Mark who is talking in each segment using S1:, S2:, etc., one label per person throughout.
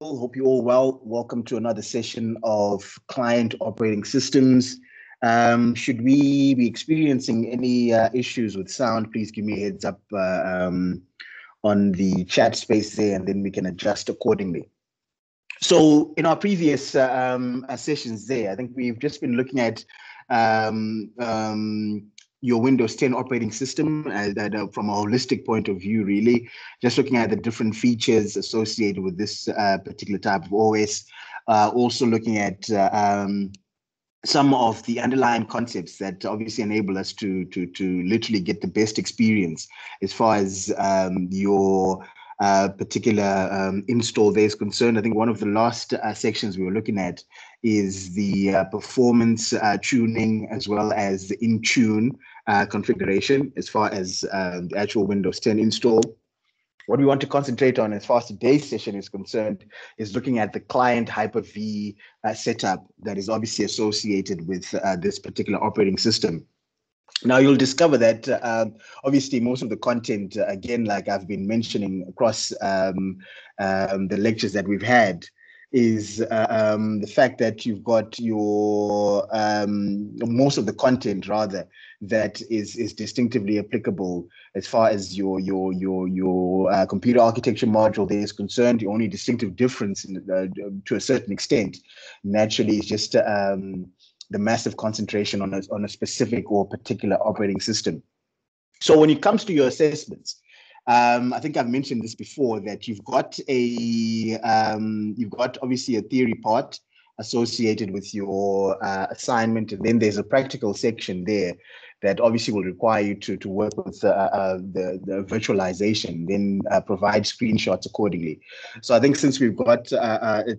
S1: Hope you're all well. Welcome to another session of Client Operating Systems. Should we be experiencing any issues with sound, please give me a heads up on the chat space there, and then we can adjust accordingly. So in our previous sessions there, I think we've just been looking at your Windows 10 operating system from a holistic point of view, really, just looking at the different features associated with this particular type of OS, also looking at some of the underlying concepts that obviously enable us to literally get the best experience as far as your particular install there is concerned. I think one of the last sections we were looking at is the performance tuning as well as the in-tune configuration as far as the actual Windows 10 install. What we want to concentrate on as far as today's session is concerned is looking at the client Hyper-V setup that is obviously associated with this particular operating system. Now, you'll discover that obviously most of the content, again, like I've been mentioning across the lectures that we've had, is the fact that you've got your most of the content rather that is distinctively applicable as far as your computer architecture module there is concerned. The only distinctive difference to a certain extent naturally is just the massive concentration on a specific or particular operating system. So when it comes to your assessments, I think I've mentioned this before, that you've got obviously a theory part associated with your assignment, and then there's a practical section there that obviously will require you to work with the virtualization, then provide screenshots accordingly. So I think since we've got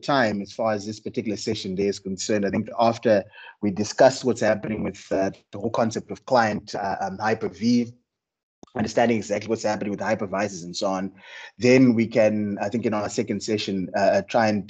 S1: time as far as this particular session there is concerned, I think after we discuss what's happening with the whole concept of client Hyper-V, understanding exactly what's happening with the hypervisors and so on, then we can, I think in our second session, try and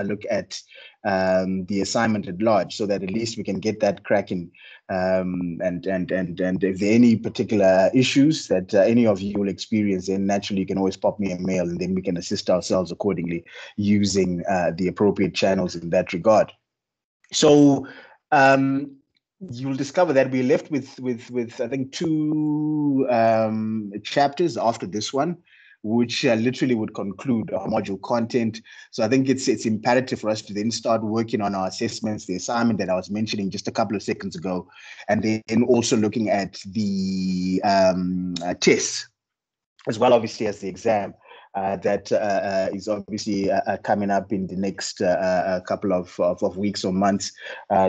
S1: look at the assignment at large, so that at least we can get that cracking. And if there are any particular issues that any of you will experience, then naturally you can always pop me a mail, and then we can assist ourselves accordingly using the appropriate channels in that regard. So you'll discover that we're left with I think two chapters after this one, which literally would conclude our module content. So I think it's imperative for us to then start working on our assessments, the assignment that I was mentioning just a couple of seconds ago, and then also looking at the tests as well, obviously, as the exam. That is obviously coming up in the next couple of weeks or months,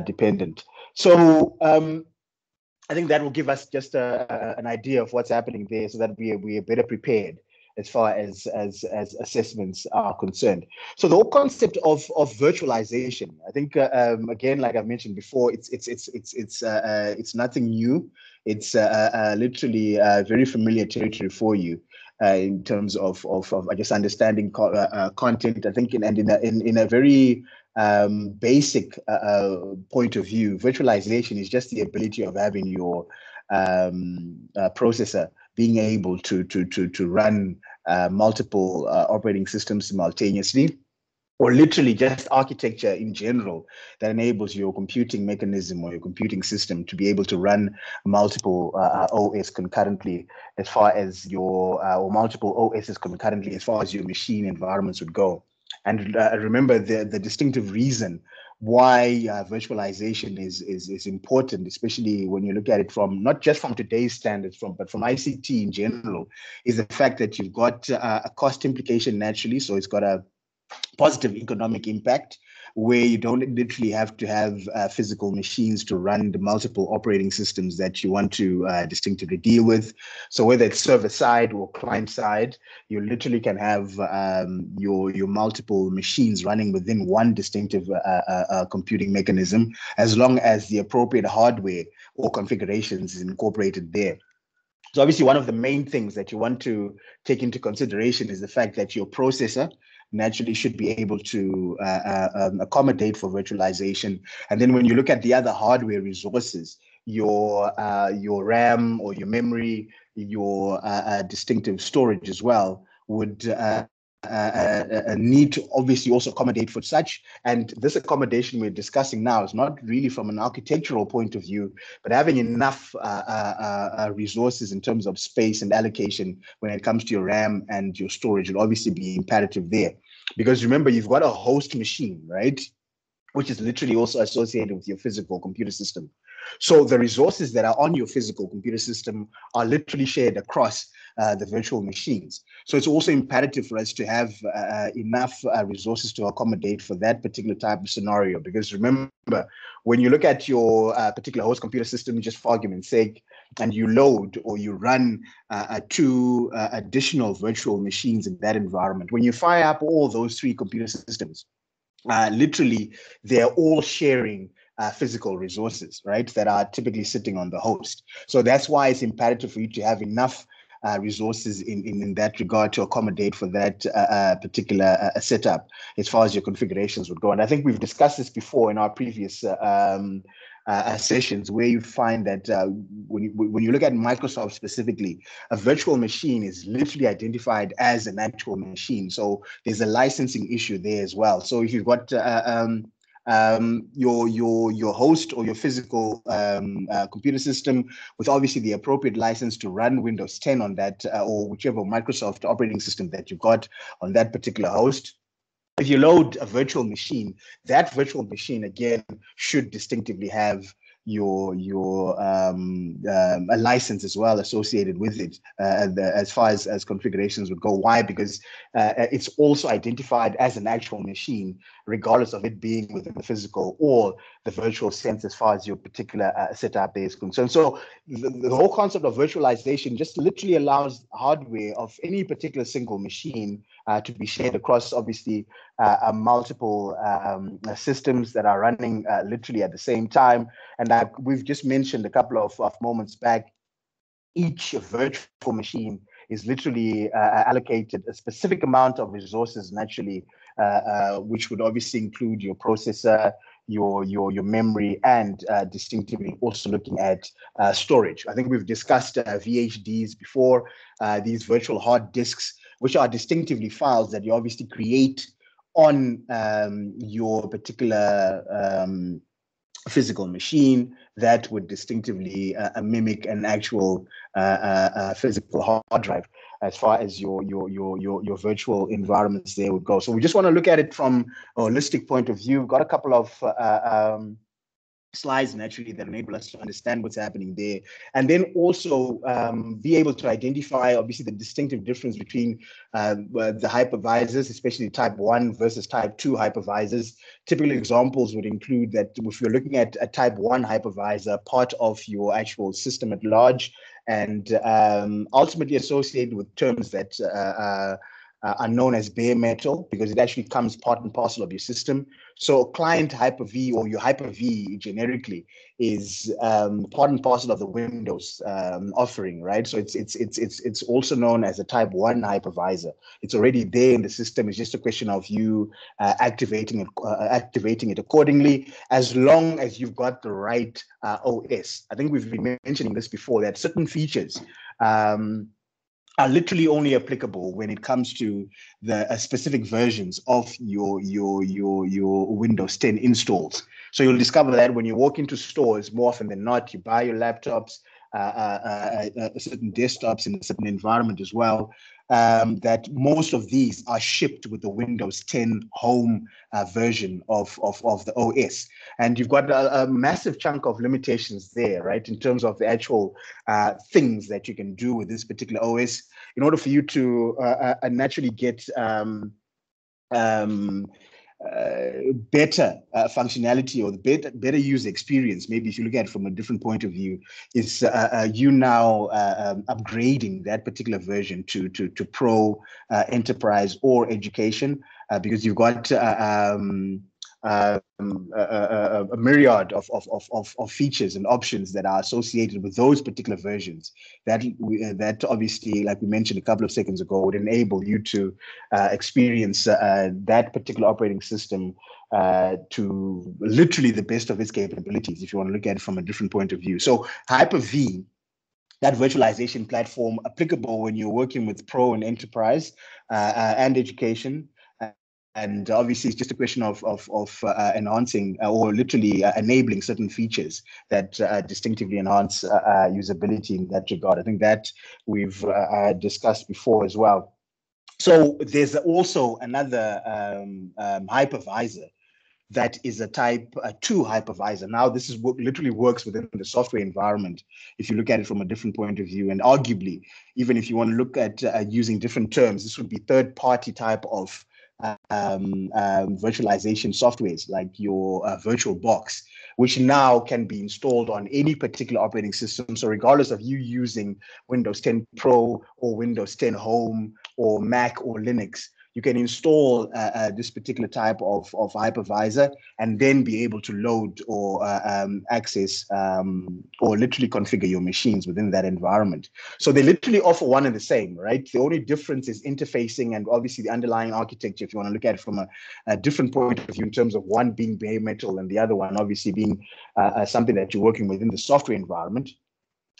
S1: dependent. So I think that will give us just an idea of what's happening there, so that we are better prepared as far as assessments are concerned. So the whole concept of virtualization, I think, again, like I've mentioned before, it's nothing new. It's literally very familiar territory for you. In terms of I guess understanding content, I think, and in a very basic point of view, virtualization is just the ability of having your processor being able to run multiple operating systems simultaneously, or literally just architecture in general that enables your computing mechanism or your computing system to be able to run multiple OS concurrently, as far as your or multiple OSs concurrently, as far as your machine environments would go. And remember, the distinctive reason why virtualization is important, especially when you look at it from not just from today's standards, but from ICT in general, is the fact that you've got a cost implication naturally. So it's got a positive economic impact, where you don't literally have to have physical machines to run the multiple operating systems that you want to distinctively deal with. So whether it's server side or client side, you literally can have your multiple machines running within one distinctive computing mechanism, as long as the appropriate hardware or configurations is incorporated there. So obviously, one of the main things that you want to take into consideration is the fact that your processor naturally should be able to accommodate for virtualization. And then when you look at the other hardware resources, your RAM or your memory, your distinctive storage as well, would need to obviously also accommodate for such. And this accommodation we're discussing now is not really from an architectural point of view, but having enough resources in terms of space and allocation when it comes to your RAM and your storage will obviously be imperative there. Because remember, you've got a host machine, right? Which is literally also associated with your physical computer system. So the resources that are on your physical computer system are literally shared across the virtual machines. So it's also imperative for us to have enough resources to accommodate for that particular type of scenario. Because remember, when you look at your particular host computer system, just for argument's sake, and you load or you run two additional virtual machines in that environment, when you fire up all those three computer systems, literally, they're all sharing physical resources, right, that are typically sitting on the host. So that's why it's imperative for you to have enough resources in that regard to accommodate for that particular setup as far as your configurations would go. And I think we've discussed this before in our previous sessions, where you find that when you look at Microsoft specifically, a virtual machine is literally identified as an actual machine. So there's a licensing issue there as well. So if you've got your host or your physical computer system with obviously the appropriate license to run Windows 10 on that or whichever Microsoft operating system that you've got on that particular host, if you load a virtual machine, that virtual machine again should distinctively have a license as well associated with it as far as configurations would go. Why? Because it's also identified as an actual machine, regardless of it being within the physical or the virtual sense as far as your particular setup is concerned. So the whole concept of virtualization just literally allows hardware of any particular single machine to be shared across, obviously, multiple systems that are running literally at the same time. And we've just mentioned a couple of moments back, each virtual machine is literally allocated a specific amount of resources naturally, which would obviously include your processor, your memory, and distinctively also looking at storage. I think we've discussed VHDs before, these virtual hard disks, which are distinctively files that you obviously create on your particular physical machine that would distinctively mimic an actual physical hard drive as far as your virtual environments there would go. So we just want to look at it from a holistic point of view. We've got a couple of slides naturally that enable us to understand what's happening there, and then also be able to identify obviously the distinctive difference between the hypervisors, especially type 1 versus type 2 hypervisors. Typical examples would include that if you're looking at a type 1 hypervisor, part of your actual system at large, and ultimately associated with terms that are known as bare metal, because it actually comes part and parcel of your system. So client Hyper-V, or your Hyper-V generically, is part and parcel of the Windows offering, right? So it's also known as a type 1 hypervisor. It's already there in the system. It's just a question of you activating it accordingly, as long as you've got the right OS. I think we've been mentioning this before, that certain features are literally only applicable when it comes to the specific versions of your Windows 10 installs. So you'll discover that when you walk into stores, more often than not, you buy your laptops, certain desktops in a certain environment as well, that most of these are shipped with the Windows 10 home version of the OS. And you've got a massive chunk of limitations there, right, in terms of the actual things that you can do with this particular OS in order for you to naturally get better functionality, or the better user experience. Maybe if you look at it from a different point of view, is you now upgrading that particular version to Pro, Enterprise, or Education, because you've got a myriad of features and options that are associated with those particular versions that obviously, like we mentioned a couple of seconds ago, would enable you to experience that particular operating system to literally the best of its capabilities, if you want to look at it from a different point of view. So Hyper-V that virtualization platform applicable when you're working with pro and enterprise and education. And obviously, it's just a question of enhancing or literally enabling certain features that distinctively enhance usability in that regard. I think that we've discussed before as well. So there's also another hypervisor that is a type 2 hypervisor. Now, this is literally works within the software environment, if you look at it from a different point of view. And arguably, even if you want to look at using different terms, this would be third-party type of virtualization softwares like your VirtualBox, which now can be installed on any particular operating system. So regardless of you using Windows 10 Pro or Windows 10 Home or Mac or Linux, you can install this particular type of hypervisor and then be able to load or access or literally configure your machines within that environment. So they literally offer one and the same, right? The only difference is interfacing and obviously the underlying architecture, if you want to look at it from a different point of view in terms of one being bare metal and the other one obviously being something that you're working within the software environment.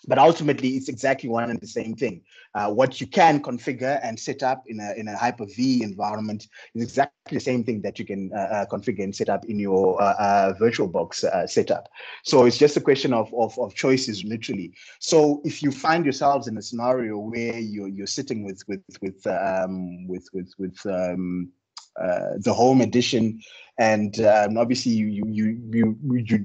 S1: But ultimately, it's exactly one and the same thing. What you can configure and set up in a Hyper-V environment is exactly the same thing that you can configure and set up in your VirtualBox setup. So it's just a question of choices, literally. So if you find yourselves in a scenario where you're sitting with the home edition, and obviously you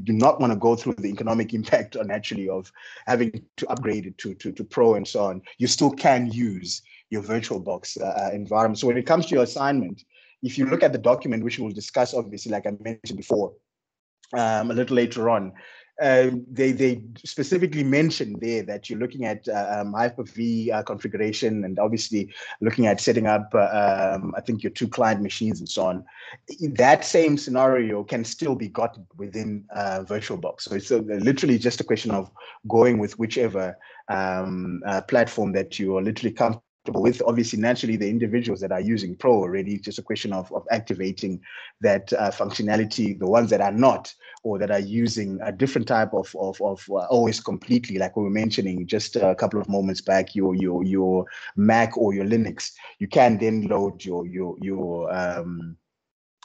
S1: do not want to go through the economic impact on actually of having to upgrade it to Pro and so on, you still can use your VirtualBox environment. So when it comes to your assignment, if you look at the document, which we'll discuss, obviously, like I mentioned before, a little later on, they specifically mentioned there that you're looking at Hyper-V configuration and obviously looking at setting up, I think, your 2 client machines and so on. That same scenario can still be gotten within VirtualBox. So it's literally just a question of going with whichever platform that you are literally comfortable with. Obviously, naturally, the individuals that are using Pro already, it's just a question of activating that functionality. The ones that are not, or that are using a different type of OS completely, like we were mentioning just a couple of moments back, your Mac or your Linux, you can then load your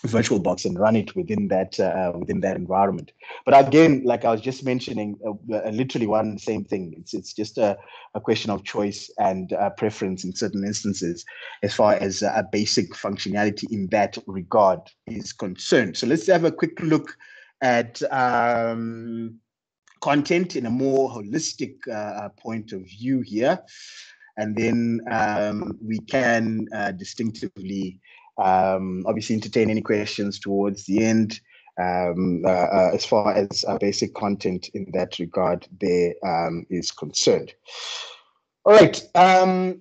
S1: VirtualBox and run it within that environment. But again, like I was just mentioning, literally one and the same thing. It's just a question of choice and preference in certain instances, as far as a basic functionality in that regard is concerned. So let's have a quick look at content in a more holistic point of view here, and then we can distinctively obviously entertain any questions towards the end as far as basic content in that regard there is concerned. All right.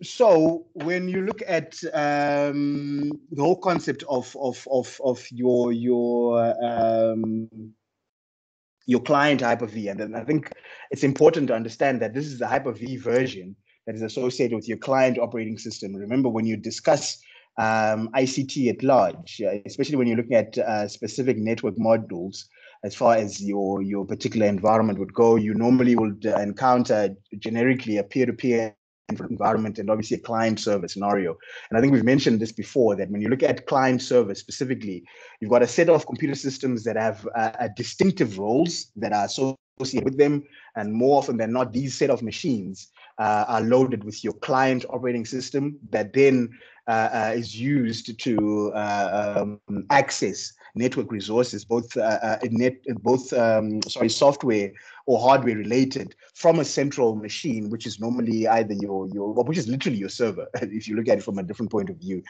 S1: So when you look at the whole concept of your client Hyper-V, and then I think it's important to understand that this is the Hyper-V version that is associated with your client operating system. Remember, when you discuss ICT at large, especially when you're looking at specific network modules, as far as your particular environment would go, you normally would encounter generically a peer-to-peer environment and obviously a client server scenario. And I think we've mentioned this before, that when you look at client server specifically, you've got a set of computer systems that have distinctive roles that are associated with them. And more often than not, these set of machines are loaded with your client operating system that then is used to access network resources, both software or hardware related, from a central machine, which is normally either which is literally your server, if you look at it from a different point of view.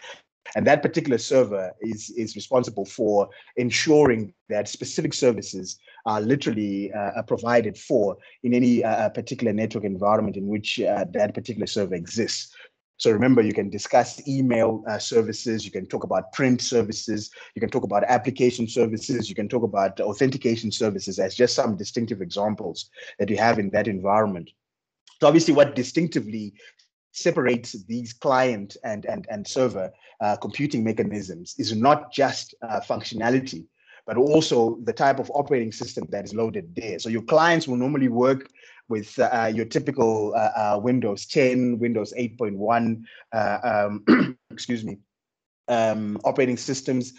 S1: And that particular server is responsible for ensuring that specific services are literally provided for in any particular network environment in which that particular server exists. So remember, you can discuss email services, you can talk about print services, you can talk about application services, you can talk about authentication services as just some distinctive examples that you have in that environment. So obviously what distinctively separates these client and server computing mechanisms is not just functionality, but also the type of operating system that is loaded there. So your clients will normally work with your typical Windows 10, Windows 8.1, excuse me, operating systems,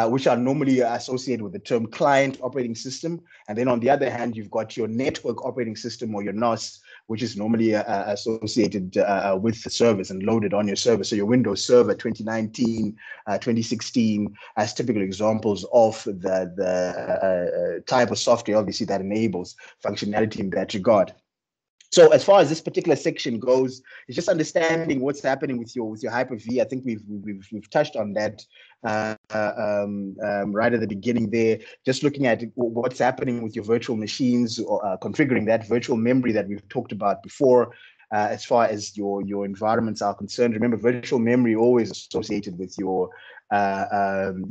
S1: which are normally associated with the term client operating system. And then on the other hand, you've got your network operating system, or your NOS, which is normally associated with the servers and loaded on your server. So your Windows Server 2019, 2016 as typical examples of the type of software, obviously, that enables functionality in that regard. So as far as this particular section goes, it's just understanding what's happening with your Hyper-V. I think we've touched on that right at the beginning there. Just looking at what's happening with your virtual machines, or configuring that virtual memory that we've talked about before. As far as your environments are concerned, remember, virtual memory always associated with your RAM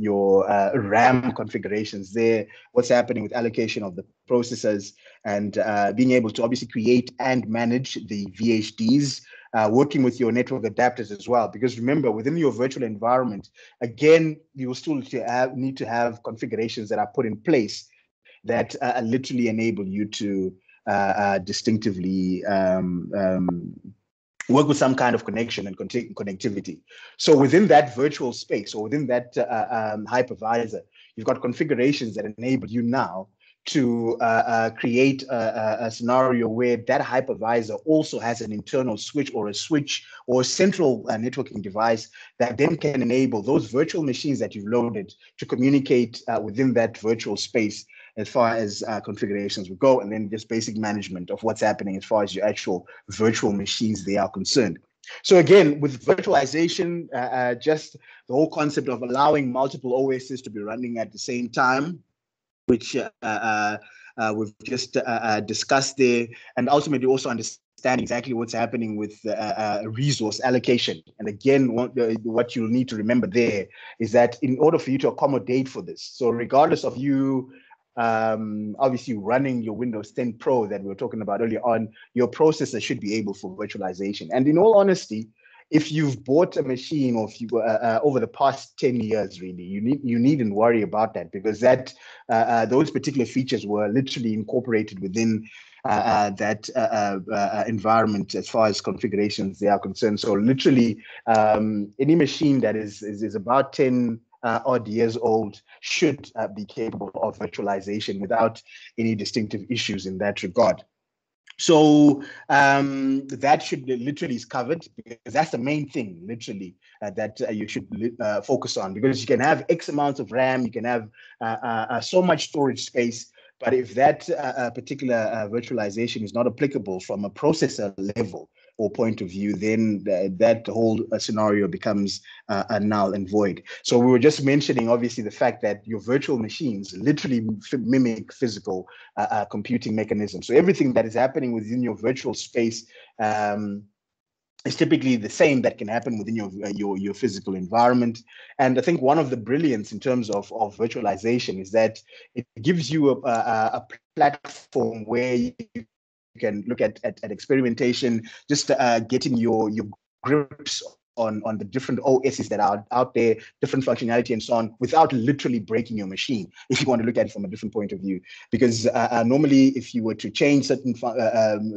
S1: configurations there, what's happening with allocation of the processors, and being able to obviously create and manage the VHDs, working with your network adapters as well. Because remember, within your virtual environment, again, you will still need to have configurations that are put in place that literally enable you to distinctively work with some kind of connection and connectivity. So within that virtual space, or within that hypervisor, you've got configurations that enable you now to create a scenario where that hypervisor also has an internal switch, or a central networking device that then can enable those virtual machines that you've loaded to communicate within that virtual space, as far as configurations would go, and then just basic management of what's happening as far as your actual virtual machines they are concerned. So again, with virtualization, just the whole concept of allowing multiple OSs to be running at the same time, which we've just discussed there, and ultimately also understand exactly what's happening with resource allocation. And again, what you'll need to remember there is that in order for you to accommodate for this, so regardless of you obviously running your Windows 10 Pro that we were talking about earlier on, your processor should be able for virtualization. And in all honesty, if you've bought a machine, or if you over the past 10 years, really, you needn't worry about that, because that those particular features were literally incorporated within that environment as far as configurations they are concerned. So literally, any machine that is about 10 odd years old should be capable of virtualization without any distinctive issues in that regard. So that should literally is covered, because that's the main thing, literally, that you should focus on, because you can have X amounts of RAM, you can have so much storage space, but if that particular virtualization is not applicable from a processor level or point of view, then that whole scenario becomes null and void. So we were just mentioning, obviously, the fact that your virtual machines literally mimic physical computing mechanisms. So everything that is happening within your virtual space is typically the same that can happen within your physical environment. And I think one of the brilliance in terms of virtualization is that it gives you a platform where you can look at experimentation, just getting your grips on the different OSs that are out there, different functionality and so on, without literally breaking your machine, if you want to look at it from a different point of view. Because normally, if you were to change certain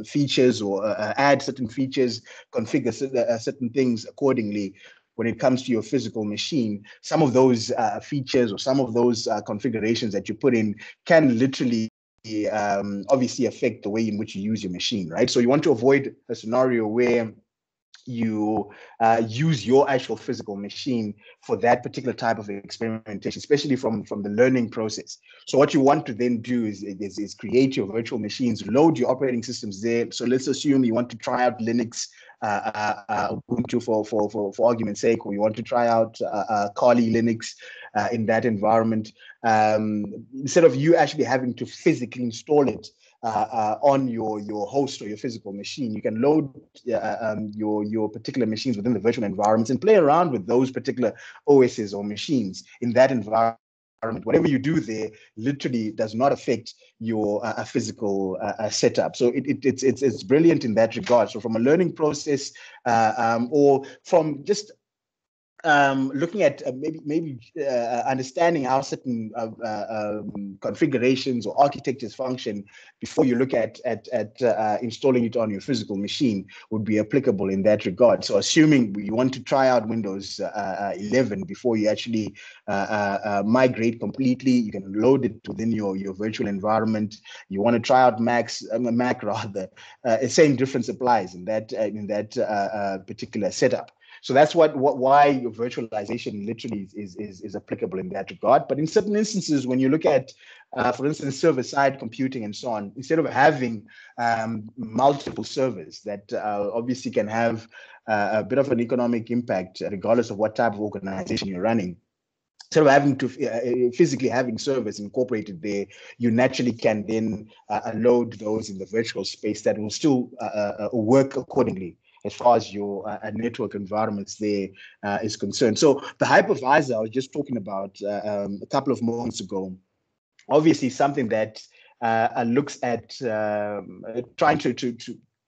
S1: features, or add certain features, configure certain things accordingly, when it comes to your physical machine, some of those features or some of those configurations that you put in can literally obviously affect the way in which you use your machine, right? So you want to avoid a scenario where you use your actual physical machine for that particular type of experimentation, especially from the learning process. So what you want to then do is create your virtual machines, load your operating systems there. So let's assume you want to try out Linux, Ubuntu for argument's sake, or you want to try out Kali Linux in that environment. Instead of you actually having to physically install it on your host or your physical machine, you can load your particular machines within the virtual environments and play around with those particular OSs or machines in that environment. Whatever you do there literally does not affect your physical setup. So it's brilliant in that regard. So from a learning process, or from just looking at maybe understanding how certain configurations or architectures function before you look at installing it on your physical machine would be applicable in that regard. So assuming you want to try out Windows 11 before you actually migrate completely, you can load it within your virtual environment. You want to try out Mac rather, the same difference applies in that particular setup. So that's why your virtualization literally is applicable in that regard. But in certain instances, when you look at, for instance, server-side computing and so on, instead of having multiple servers that obviously can have a bit of an economic impact, regardless of what type of organization you're running, instead of having to physically having servers incorporated there, you naturally can then load those in the virtual space that will still work accordingly as far as your network environments there is concerned. So the hypervisor I was just talking about a couple of moments ago, obviously something that looks at trying to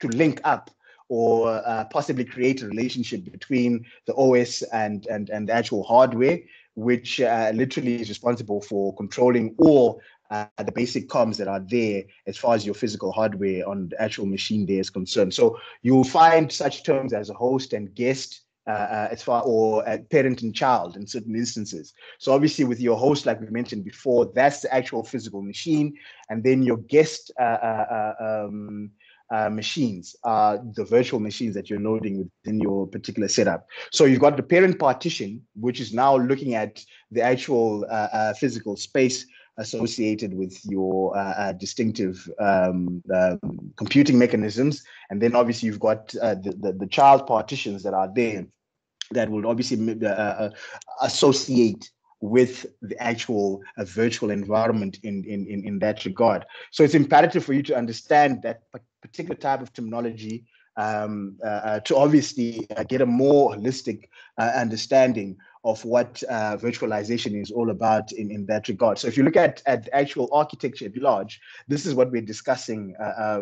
S1: link up or possibly create a relationship between the OS and the actual hardware, which literally is responsible for controlling all the basic comms that are there as far as your physical hardware on the actual machine there is concerned. So you'll find such terms as a host and guest as far, or parent and child in certain instances. So obviously with your host, like we mentioned before, that's the actual physical machine. And then your guest machines are the virtual machines that you're loading within your particular setup. So you've got the parent partition, which is now looking at the actual physical space associated with your distinctive computing mechanisms. And then obviously you've got the child partitions that are there that will obviously associate with the actual virtual environment in that regard. So it's imperative for you to understand that particular type of terminology to obviously get a more holistic understanding of what virtualization is all about in that regard. So if you look at the actual architecture at large, this is what we're discussing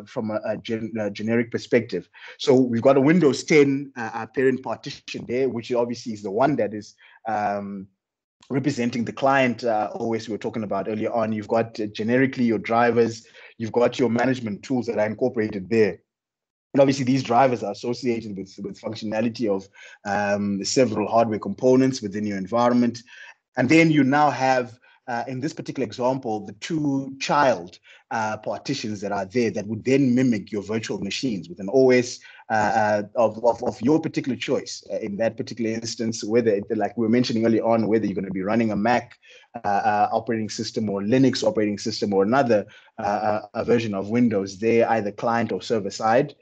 S1: from a generic perspective. So we've got a Windows 10 parent partition there, which obviously is the one that is representing the client OS we were talking about earlier on. You've got generically your drivers, you've got your management tools that are incorporated there. And obviously, these drivers are associated with functionality of several hardware components within your environment. And then you now have, in this particular example, the two child partitions that are there that would then mimic your virtual machines with an OS of your particular choice. In that particular instance, whether, like we were mentioning earlier on, whether you're going to be running a Mac operating system or Linux operating system or another a version of Windows there, either client or server side.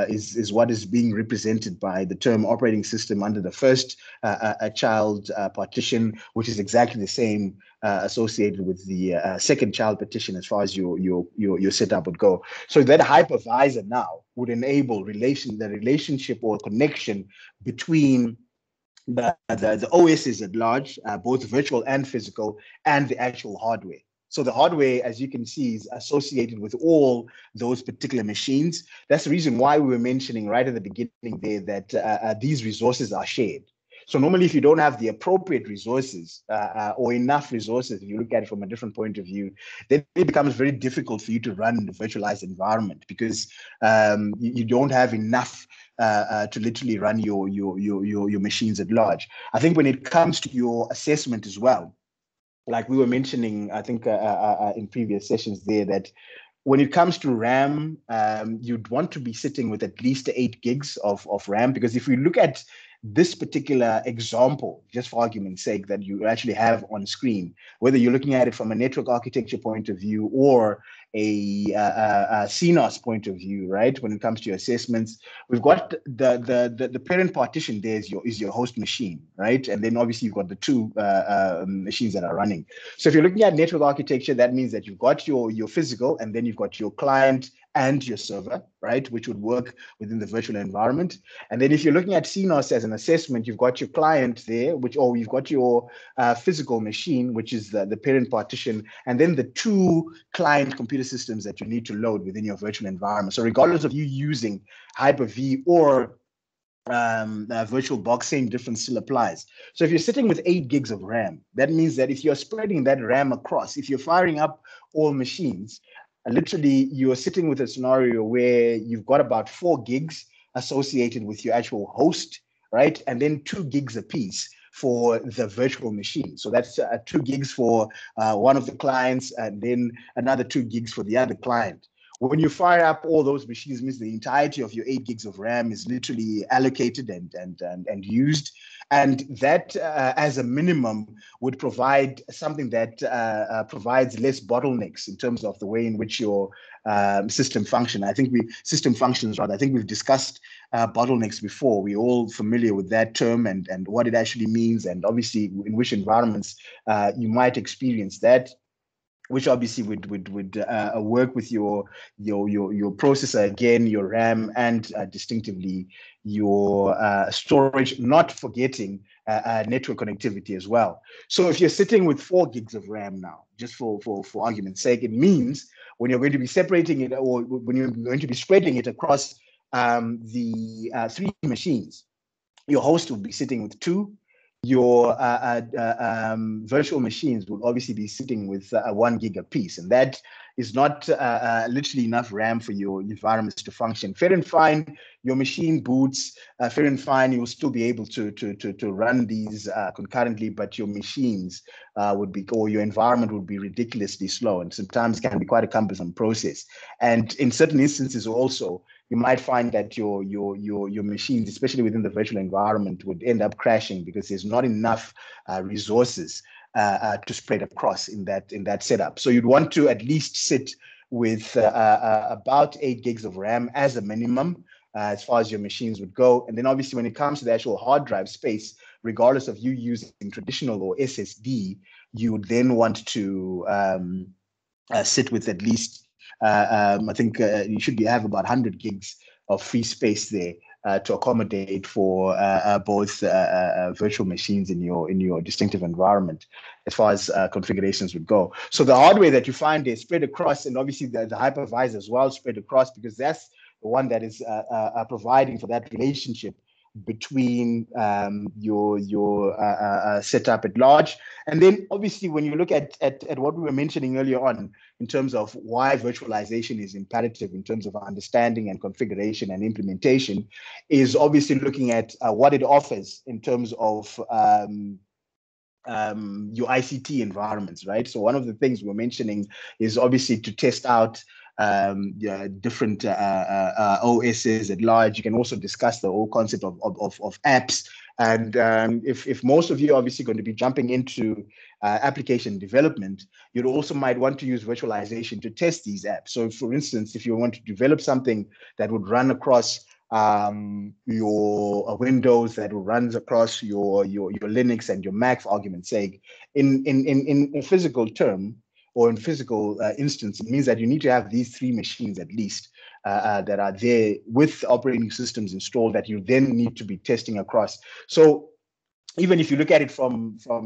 S1: Is what is being represented by the term operating system under the first child partition, which is exactly the same associated with the second child partition as far as your setup would go. So that hypervisor now would enable the relationship or connection between the OSs at large, both virtual and physical, and the actual hardware. So the hardware, as you can see, is associated with all those particular machines. That's the reason why we were mentioning right at the beginning there that these resources are shared. So normally, if you don't have the appropriate resources or enough resources, if you look at it from a different point of view, then it becomes very difficult for you to run the virtualized environment because you don't have enough to literally run your machines at large. I think when it comes to your assessment as well, like we were mentioning, I think in previous sessions there, that when it comes to RAM, you'd want to be sitting with at least 8 gigs of RAM, because if we look at this particular example, just for argument's sake, that you actually have on screen, whether you're looking at it from a network architecture point of view or a CNOS point of view, right? When it comes to your assessments, we've got the parent partition there is your host machine, right? And then obviously you've got the two machines that are running. So if you're looking at network architecture, that means that you've got your physical, and then you've got your client and your server, right, which would work within the virtual environment. And then if you're looking at CNOS as an assessment, you've got your client there, you've got your physical machine, which is the parent partition, and then the two client computer systems that you need to load within your virtual environment. So regardless of you using Hyper-V or VirtualBox, same difference still applies. So if you're sitting with 8 gigs of RAM, that means that if you're spreading that RAM across, if you're firing up all machines, literally you're sitting with a scenario where you've got about 4 gigs associated with your actual host, right? And then 2 gigs apiece for the virtual machine. So that's 2 gigs for one of the clients, and then another 2 gigs for the other client. When you fire up all those machines, means the entirety of your 8 gigs of RAM is literally allocated and used. And that, as a minimum, would provide something that provides less bottlenecks in terms of the way in which your system functions. I think we've discussed bottlenecks before. We're all familiar with that term and what it actually means, and obviously in which environments you might experience that, which obviously would work with your processor, again, your RAM, and distinctively your storage, not forgetting network connectivity as well. So if you're sitting with 4 gigs of RAM now, just for argument's sake, it means when you're going to be separating it, or when you're going to be spreading it across the 3 machines, your host will be sitting with 2. Your virtual machines will obviously be sitting with 1 gig apiece, and that is not literally enough RAM for your environments to function. Fair and fine, your machine boots, fair and fine, you'll still be able to run these concurrently, but your machines would be, or your environment would be ridiculously slow, and sometimes can be quite a cumbersome process. And in certain instances also, you might find that your machines, especially within the virtual environment, would end up crashing because there's not enough resources to spread across in that setup. So you'd want to at least sit with about 8 gigs of RAM as a minimum, as far as your machines would go. And then obviously when it comes to the actual hard drive space, regardless of you using traditional or SSD, you would then want to sit with at least I think you should have about 100 gigs of free space there to accommodate for both virtual machines in your distinctive environment, as far as configurations would go. So the hardware that you find is spread across, and obviously the hypervisor as well spread across, because that's the one that is providing for that relationship between your setup at large. And then obviously when you look at what we were mentioning earlier on in terms of why virtualization is imperative in terms of understanding and configuration and implementation, is obviously looking at what it offers in terms of your ICT environments, right? So one of the things we're mentioning is obviously to test out different OSs at large. You can also discuss the whole concept of apps. And if most of you are obviously going to be jumping into application development, you also might want to use virtualization to test these apps. So for instance, if you want to develop something that would run across your Windows, that runs across your Linux and your Mac, for argument's sake, in physical term, or in physical instance, it means that you need to have these 3 machines at least that are there with operating systems installed that you then need to be testing across. So even if you look at it from a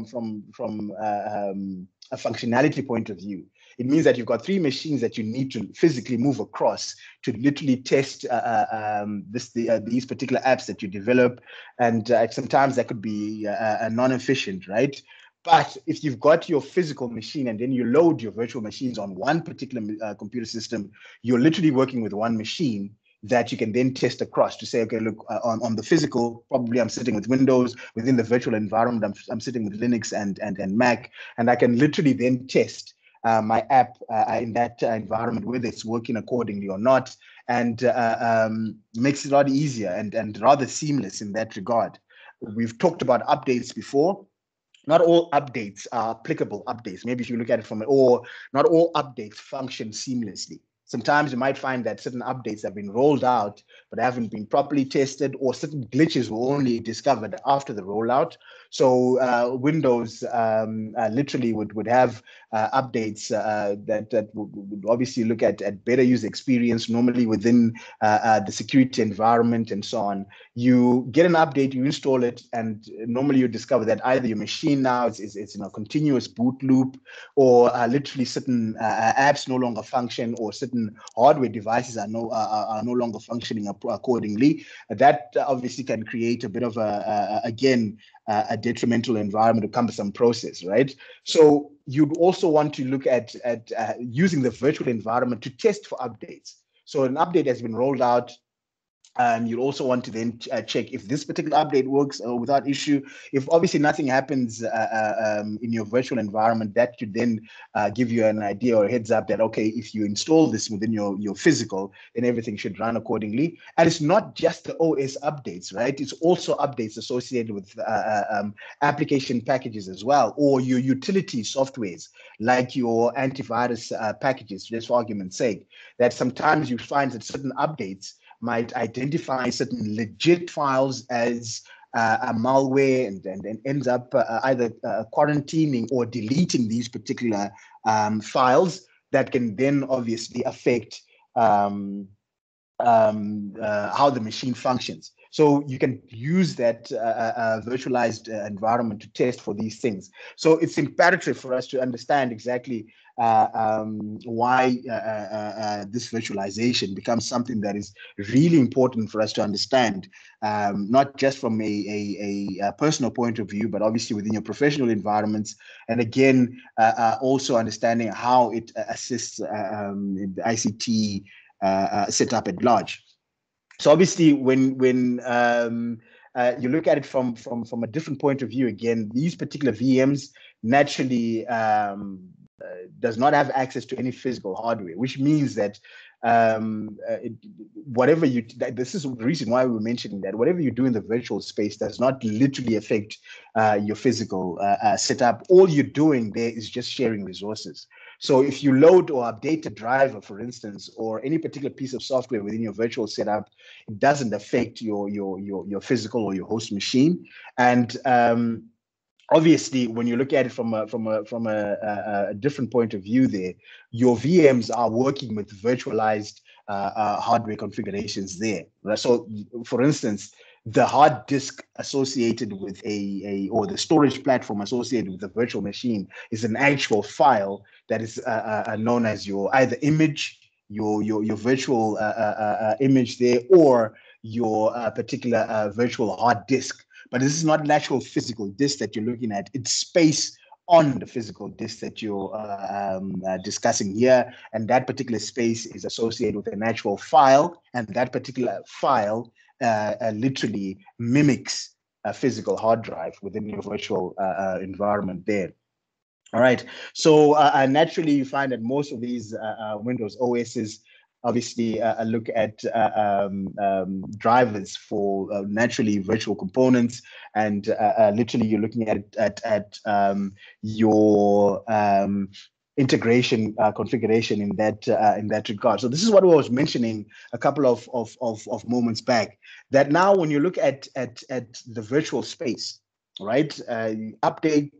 S1: functionality point of view, it means that you've got 3 machines that you need to physically move across to literally test these particular apps that you develop. And sometimes that could be non-efficient, right? But if you've got your physical machine and then you load your virtual machines on one particular computer system, you're literally working with one machine that you can then test across to say, okay, look, on the physical, probably I'm sitting with Windows. Within the virtual environment, I'm sitting with Linux and Mac, and I can literally then test my app in that environment, whether it's working accordingly or not, and makes it a lot easier and rather seamless in that regard. We've talked about updates before. Not all updates are applicable updates. Maybe if you look at it or not all updates function seamlessly. Sometimes you might find that certain updates have been rolled out but haven't been properly tested, or certain glitches were only discovered after the rollout. So Windows literally would have updates that would obviously look at better user experience, normally within the security environment and so on. You get an update, you install it, and normally you discover that either your machine now is in a continuous boot loop, or literally certain apps no longer function, or certain certain hardware devices are no longer functioning accordingly. That obviously can create a bit of a detrimental environment, a cumbersome process, right? So you'd also want to look at using the virtual environment to test for updates. So an update has been rolled out. You'll also want to then check if this particular update works without issue. If obviously nothing happens in your virtual environment, that should then give you an idea or a heads up that, okay, if you install this within your physical, then everything should run accordingly. And it's not just the OS updates, right? It's also updates associated with application packages as well, or your utility softwares, like your antivirus packages, just for argument's sake, that sometimes you find that certain updates might identify certain legit files as a malware and ends up either quarantining or deleting these particular files that can then obviously affect how the machine functions. So you can use that virtualized environment to test for these things. So it's imperative for us to understand exactly why this virtualization becomes something that is really important for us to understand, not just from a personal point of view, but obviously within your professional environments. And again, also understanding how it assists in the ICT setup at large. So obviously, when you look at it from a different point of view, again, these particular VMs naturally does not have access to any physical hardware, which means that whatever you, this is the reason why we're mentioning that whatever you do in the virtual space does not literally affect your physical setup. All you're doing there is just sharing resources. So if you load or update a driver, for instance, or any particular piece of software within your virtual setup, it doesn't affect your physical or your host machine. And obviously, when you look at it from a different point of view, there, your VMs are working with virtualized hardware configurations there. Right? So, for instance, the hard disk associated with or the storage platform associated with the virtual machine is an actual file that is known as your either image, your virtual image there, or your particular virtual hard disk. But this is not an actual physical disk that you're looking at. It's space on the physical disk that you're discussing here. And that particular space is associated with an actual file. And that particular file literally mimics a physical hard drive within your virtual environment there. All right. So naturally, you find that most of these Windows OSs obviously look at drivers for naturally virtual components, and literally you're looking at your integration configuration in that regard. So this is what I was mentioning a couple of moments back, that now when you look at the virtual space, right? Update,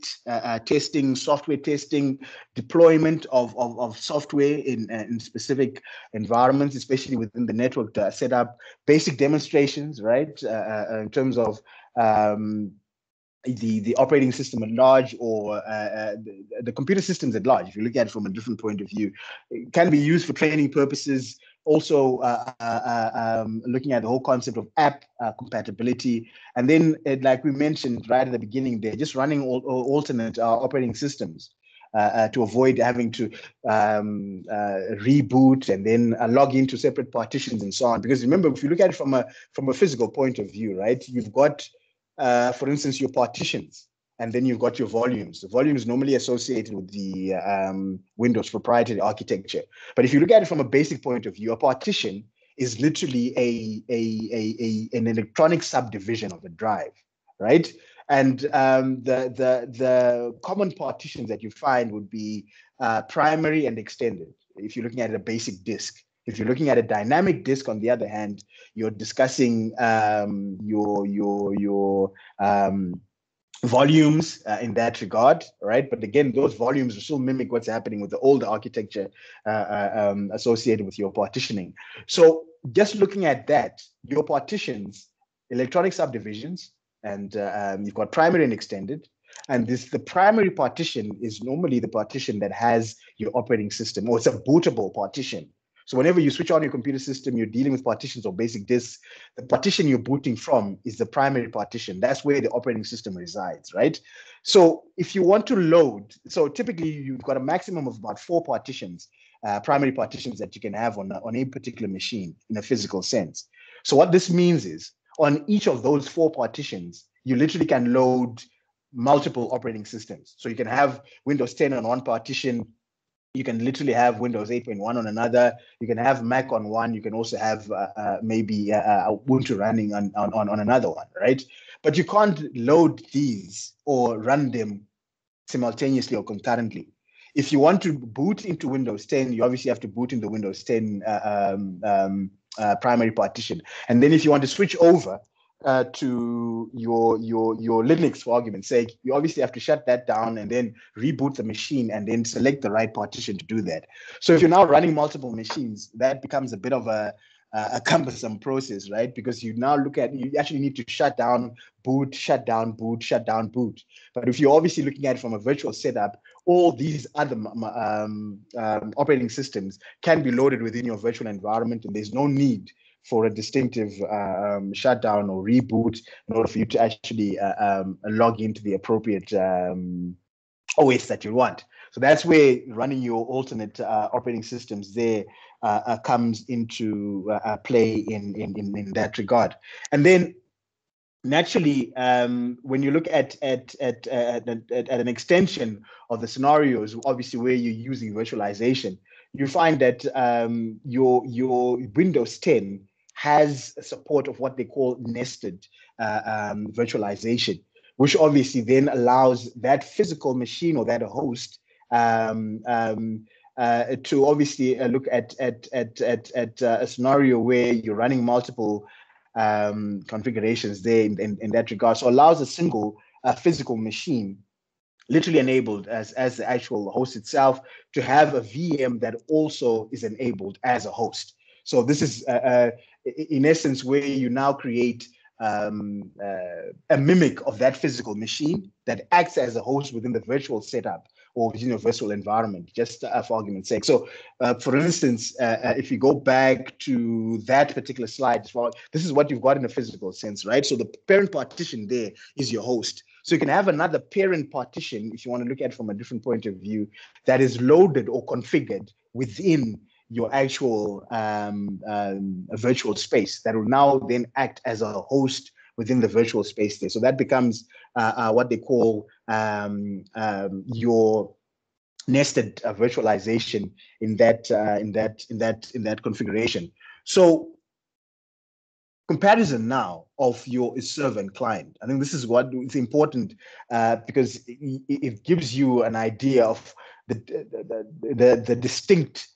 S1: testing, software testing, deployment of software in specific environments, especially within the network setup, basic demonstrations, right? In terms of the operating system at large, or the computer systems at large, if you look at it from a different point of view, it can be used for training purposes. Also, looking at the whole concept of app compatibility. And then, like we mentioned right at the beginning, they're just running alternate operating systems to avoid having to reboot and then log into separate partitions and so on. Because remember, if you look at it from a physical point of view, right, you've got, for instance, your partitions. And then you've got your volumes. The volume is normally associated with the Windows proprietary architecture. But if you look at it from a basic point of view, a partition is literally an electronic subdivision of a drive, right? And the common partitions that you find would be primary and extended, if you're looking at a basic disk. If you're looking at a dynamic disk, on the other hand, you're discussing your volumes in that regard, right? But again, those volumes will still mimic what's happening with the older architecture associated with your partitioning. So just looking at that, your partitions, electronic subdivisions, and you've got primary and extended. And the primary partition is normally the partition that has your operating system, or it's a bootable partition. So whenever you switch on your computer system, you're dealing with partitions or basic disks. The partition you're booting from is the primary partition. That's where the operating system resides, right? So if you want to load, so typically you've got a maximum of about 4 partitions, primary partitions that you can have on a particular machine in a physical sense. So what this means is on each of those 4 partitions, you literally can load multiple operating systems. So you can have Windows 10 on one partition, you can literally have Windows 8.1 on another. You can have Mac on one. You can also have maybe Ubuntu running on another one, right? But you can't load these or run them simultaneously or concurrently. If you want to boot into Windows 10, you obviously have to boot in the Windows 10 primary partition. And then if you want to switch over to your Linux, for argument's sake, you obviously have to shut that down and then reboot the machine and then select the right partition to do that. So if you're now running multiple machines, that becomes a bit of a cumbersome process, right? Because you now you actually need to shut down, boot, shut down, boot, shut down, boot. But if you're obviously looking at it from a virtual setup, all these other operating systems can be loaded within your virtual environment, and there's no need for a distinctive shutdown or reboot in order for you to actually log into the appropriate OS that you want. So that's where running your alternate operating systems there comes into play in that regard. And then naturally, when you look at an extension of the scenarios, obviously where you're using virtualization, you find that your Windows 10 has support of what they call nested virtualization, which obviously then allows that physical machine or that host to obviously look at a scenario where you're running multiple configurations there in that regard. So allows a single physical machine, literally enabled as the actual host itself, to have a VM that also is enabled as a host. So this is in essence where you now create a mimic of that physical machine that acts as a host within the virtual setup or within a virtual environment, just for argument's sake. So for instance, if you go back to that particular slide, this is what you've got in a physical sense, right? So the parent partition there is your host. So you can have another parent partition, if you want to look at it from a different point of view, that is loaded or configured within your actual virtual space that will now then act as a host within the virtual space there. So that becomes what they call your nested virtualization in that configuration. So comparison now of your server and client. I think this is what is important because it gives you an idea of the distinct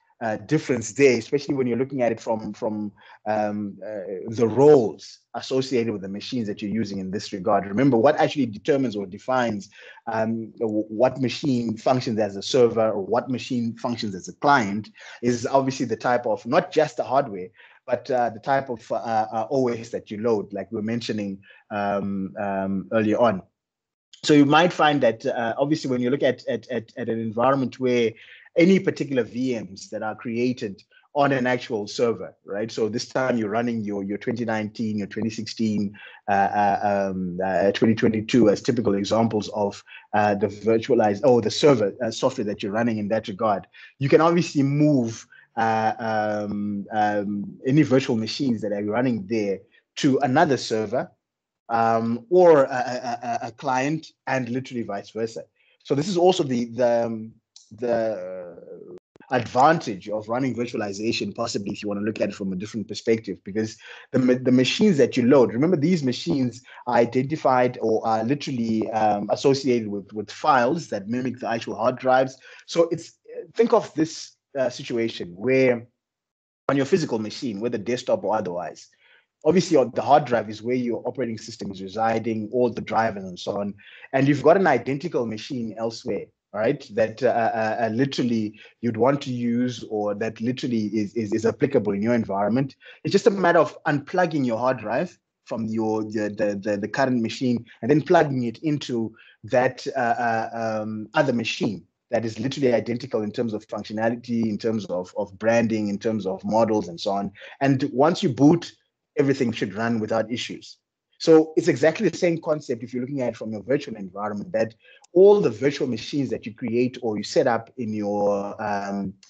S1: difference there, especially when you're looking at it from the roles associated with the machines that you're using in this regard. Remember, what actually determines or defines what machine functions as a server or what machine functions as a client is obviously the type of, not just the hardware, but the type of OS that you load, like we were mentioning earlier on. So you might find that obviously when you look at an environment where any particular VMs that are created on an actual server, right? So this time you're running your 2019, your 2016, 2022 as typical examples of the virtualized or the server software that you're running in that regard. You can obviously move any virtual machines that are running there to another server or a client, and literally vice versa. So this is also the advantage of running virtualization, possibly if you want to look at it from a different perspective, because the machines that you load, remember these machines are identified or are literally associated with files that mimic the actual hard drives. So think of this situation where on your physical machine, whether desktop or otherwise, obviously the hard drive is where your operating system is residing, all the drivers and so on, and you've got an identical machine elsewhere, right, that literally you'd want to use, or that literally is applicable in your environment. It's just a matter of unplugging your hard drive from the current machine and then plugging it into that other machine that is literally identical in terms of functionality, in terms of branding, in terms of models and so on. And once you boot, everything should run without issues. So it's exactly the same concept if you're looking at it from your virtual environment, that all the virtual machines that you create or you set up in your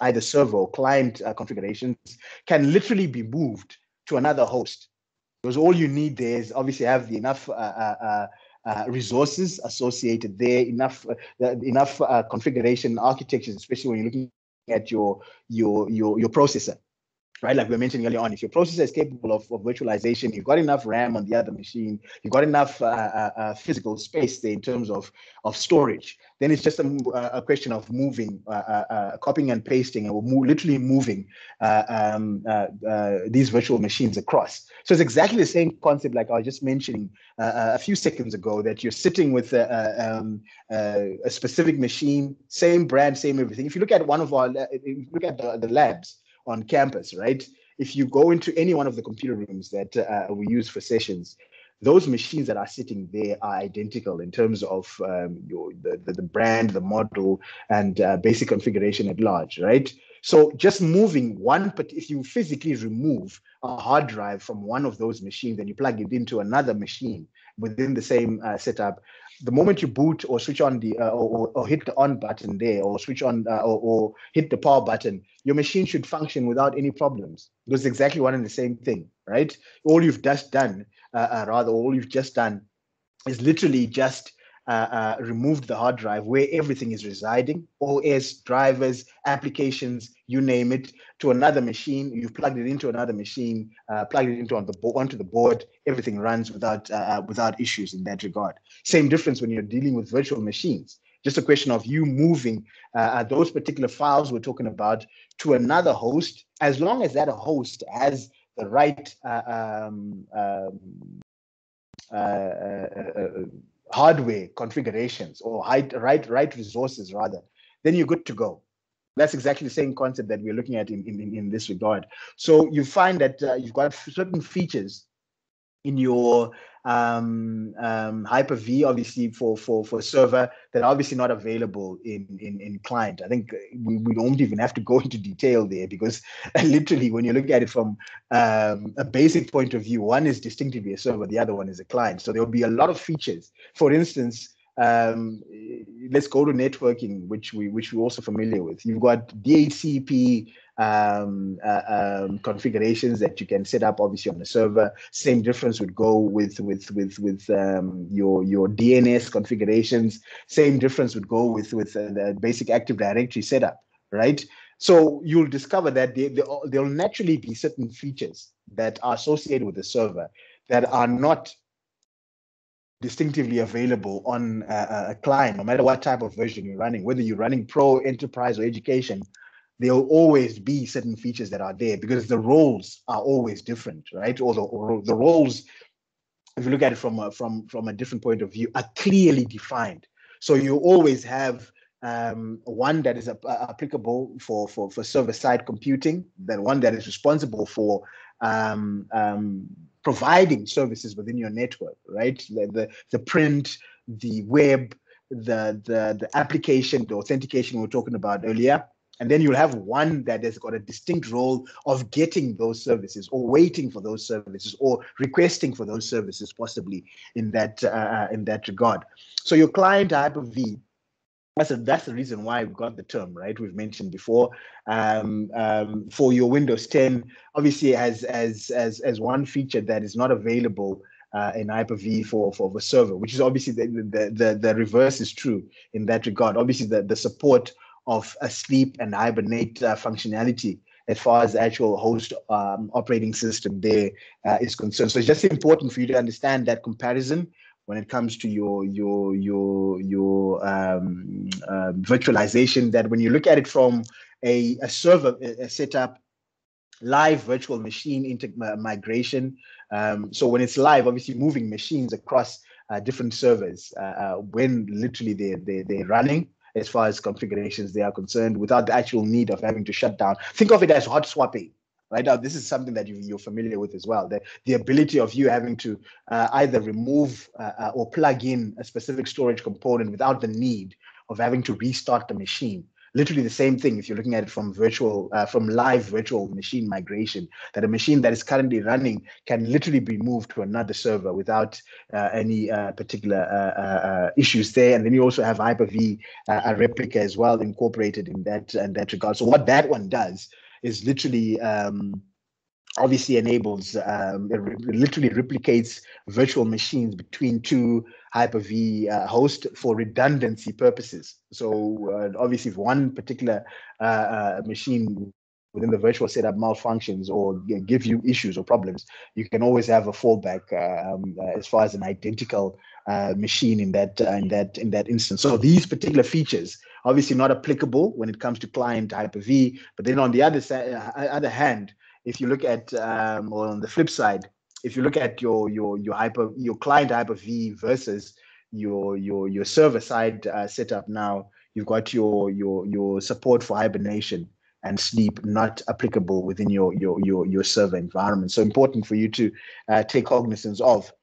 S1: either server or client configurations can literally be moved to another host. Because all you need there is obviously have the enough resources associated there, enough configuration architectures, especially when you're looking at your processor. Right, like we were mentioning earlier on, if your processor is capable of virtualization, you've got enough RAM on the other machine, you've got enough physical space there in terms of storage, then it's just a question of moving, copying and pasting, or literally moving these virtual machines across. So it's exactly the same concept like I was just mentioning a few seconds ago, that you're sitting with a specific machine, same brand, same everything. If you look at one of our, if you look at the labs on campus, right? If you go into any one of the computer rooms that we use for sessions, those machines that are sitting there are identical in terms of the brand, the model, and basic configuration at large, right? So just moving one, but if you physically remove a hard drive from one of those machines and you plug it into another machine within the same setup, the moment you boot or switch on the or hit the on button there, or switch on or hit the power button, your machine should function without any problems. Because it's exactly one and the same thing, right? All you've just done, all you've just done is literally just removed the hard drive where everything is residing, OS, drivers, applications, you name it, to another machine. You've plugged it into another machine, plugged it into onto the board. Everything runs without issues in that regard. Same difference when you're dealing with virtual machines. Just a question of you moving those particular files we're talking about to another host, as long as that host has the right hardware configurations or right resources rather, then you're good to go. That's exactly the same concept that we're looking at in this regard. So you find that you've got certain features in your Hyper-V, obviously for server, that are obviously not available in client. I think we don't even have to go into detail there, because literally when you look at it from a basic point of view, one is distinctively a server, the other one is a client. So there'll be a lot of features. For instance, let's go to networking, which we're also familiar with. You've got DHCP configurations that you can set up obviously on the server. Same difference would go with your DNS configurations. Same difference would go with the basic Active Directory setup, right? So you'll discover that there'll naturally be certain features that are associated with the server that are not distinctively available on a client, no matter what type of version you're running, whether you're running pro, enterprise, or education. There'll always be certain features that are there, because the roles are always different, right? Or the roles, if you look at it from a different point of view, are clearly defined. So you always have one that is applicable for server-side computing, then one that is responsible for providing services within your network, right? The print, the web, the application, the authentication we were talking about earlier. And then you'll have one that has got a distinct role of getting those services, or waiting for those services, or requesting for those services, possibly in that regard. So your client Hyper-V, that's the reason why we've got the term, right? We've mentioned before. For your Windows 10, obviously as one feature that is not available in Hyper-V for the server, which is obviously the reverse is true in that regard. Obviously the support of a sleep and hibernate functionality as far as the actual host operating system there is concerned. So it's just important for you to understand that comparison when it comes to your virtualization, that when you look at it from a server setup, live virtual machine migration. So when it's live, obviously moving machines across different servers when literally they're running, as far as configurations they are concerned, without the actual need of having to shut down. Think of it as hot swapping. Right now, this is something that you're familiar with as well. The ability of you having to either remove or plug in a specific storage component without the need of having to restart the machine. Literally the same thing if you're looking at it from live virtual machine migration, that a machine that is currently running can literally be moved to another server without any particular issues there. And then you also have Hyper-V Replica as well incorporated in that regard. So what that one does is literally obviously enables, it literally replicates virtual machines between two Hyper-V hosts for redundancy purposes. So obviously if one particular machine within the virtual setup malfunctions or give you issues or problems, you can always have a fallback as far as an identical machine in that instance. So these particular features obviously not applicable when it comes to client Hyper-V, but then on the other hand, if you look at, or on the flip side, if you look at your client Hyper-V versus your server side setup now, you've got your support for hibernation and sleep not applicable within your server environment. So important for you to take cognizance of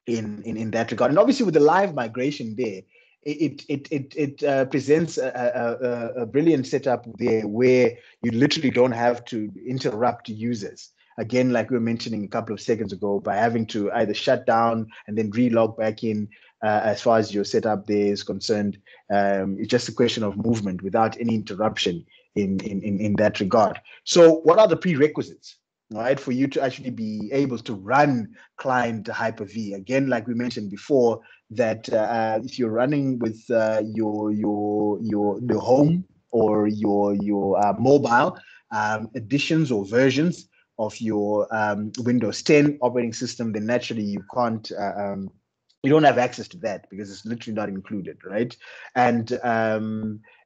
S1: in that regard. And obviously with the live migration there, it presents a brilliant setup there where you literally don't have to interrupt users. Again, like we were mentioning a couple of seconds ago, by having to either shut down and then re-log back in as far as your setup there is concerned. It's just a question of movement without any interruption in that regard. So what are the prerequisites? Right, for you to actually be able to run client Hyper-V? Again, like we mentioned before, that if you're running with your home or your mobile editions or versions of your Windows 10 operating system, then naturally you can't. You don't have access to that because it's literally not included, right? And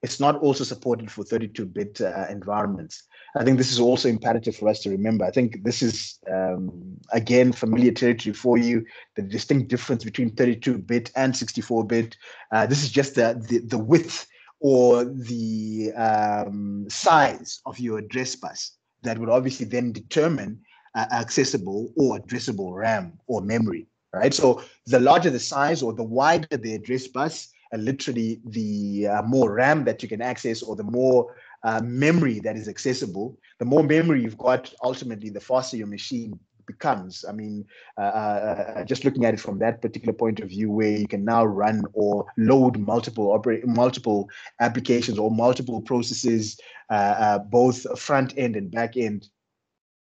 S1: it's not also supported for 32-bit environments. I think this is also imperative for us to remember. I think this is, again, familiar territory for you, the distinct difference between 32-bit and 64-bit. This is just the width or the size of your address bus that would obviously then determine accessible or addressable RAM or memory, right? So the larger the size or the wider the address bus, literally the more RAM that you can access or the more memory that is accessible. The more memory you've got, ultimately, the faster your machine becomes. I mean, just looking at it from that particular point of view, where you can now run or load multiple applications or multiple processes, both front end and back end,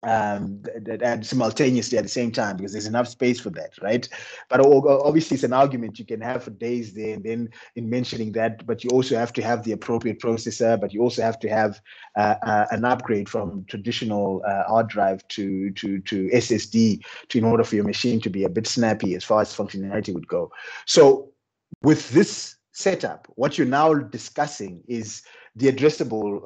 S1: and simultaneously at the same time, because there's enough space for that, right? But obviously it's an argument you can have for days there, and then in mentioning that, but you also have to have the appropriate processor, but you also have to have an upgrade from traditional hard drive to SSD in order for your machine to be a bit snappy as far as functionality would go. So with this setup, what you're now discussing is the addressable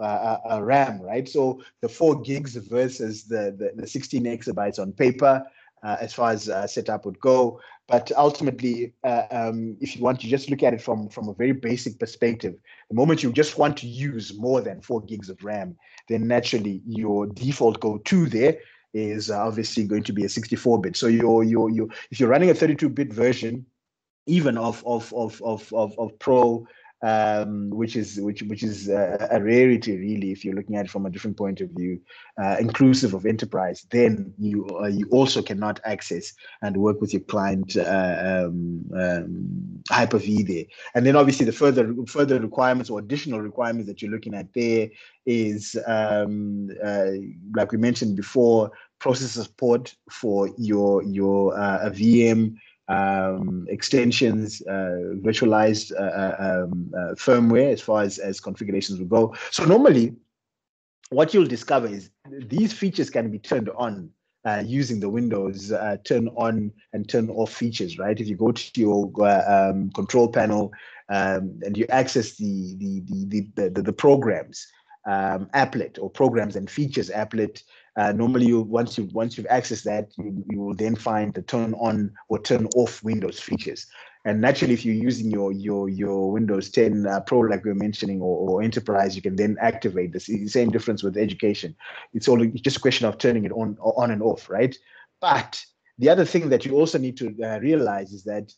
S1: RAM, right? So the 4 gigs versus the 16 exabytes on paper, as far as setup would go. But ultimately, if you want to just look at it from a very basic perspective, the moment you just want to use more than 4 gigs of RAM, then naturally your default go-to there is obviously going to be a 64-bit. So if you're running a 32-bit version, even of Pro, which is a rarity really, if you're looking at it from a different point of view, inclusive of enterprise, then you also cannot access and work with your client Hyper-V there. And then obviously the further requirements or additional requirements that you're looking at there is, like we mentioned before, processor support for your VM extensions, virtualized firmware as far as configurations will go. So normally what you'll discover is these features can be turned on using the Windows turn on and turn off features, right? If you go to your control panel and you access the programs applet or programs and features applet, normally once you've accessed that, you will then find the turn on or turn off Windows features. And naturally, if you're using your Windows 10 Pro, like we were mentioning, or Enterprise, you can then activate this. The same difference with education. It's just a question of turning it on and off, right? But the other thing that you also need to realize is that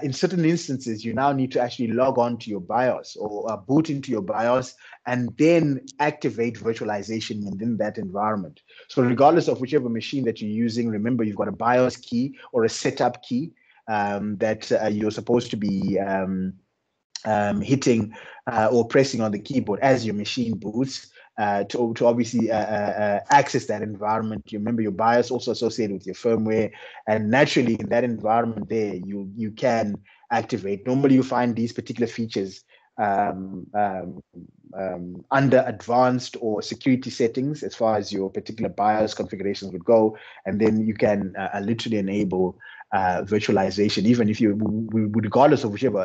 S1: in certain instances, you now need to actually log on to your BIOS or boot into your BIOS and then activate virtualization within that environment. So regardless of whichever machine that you're using, remember you've got a BIOS key or a setup key that you're supposed to be hitting or pressing on the keyboard as your machine boots to obviously access that environment. You remember your BIOS also associated with your firmware, and naturally in that environment there, you can activate. Normally you find these particular features under advanced or security settings as far as your particular BIOS configurations would go, and then you can literally enable virtualization, even if you, regardless of whichever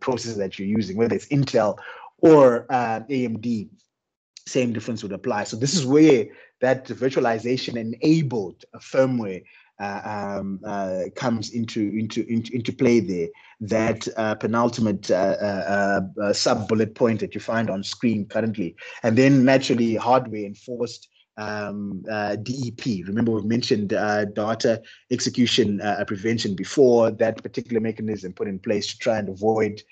S1: processor that you're using, whether it's Intel or AMD, same difference would apply. So this is where that virtualization enabled firmware comes into play there. That penultimate sub bullet point that you find on screen currently, and then naturally hardware enforced DEP. Remember, we mentioned data execution prevention before. That particular mechanism put in place to try and avoid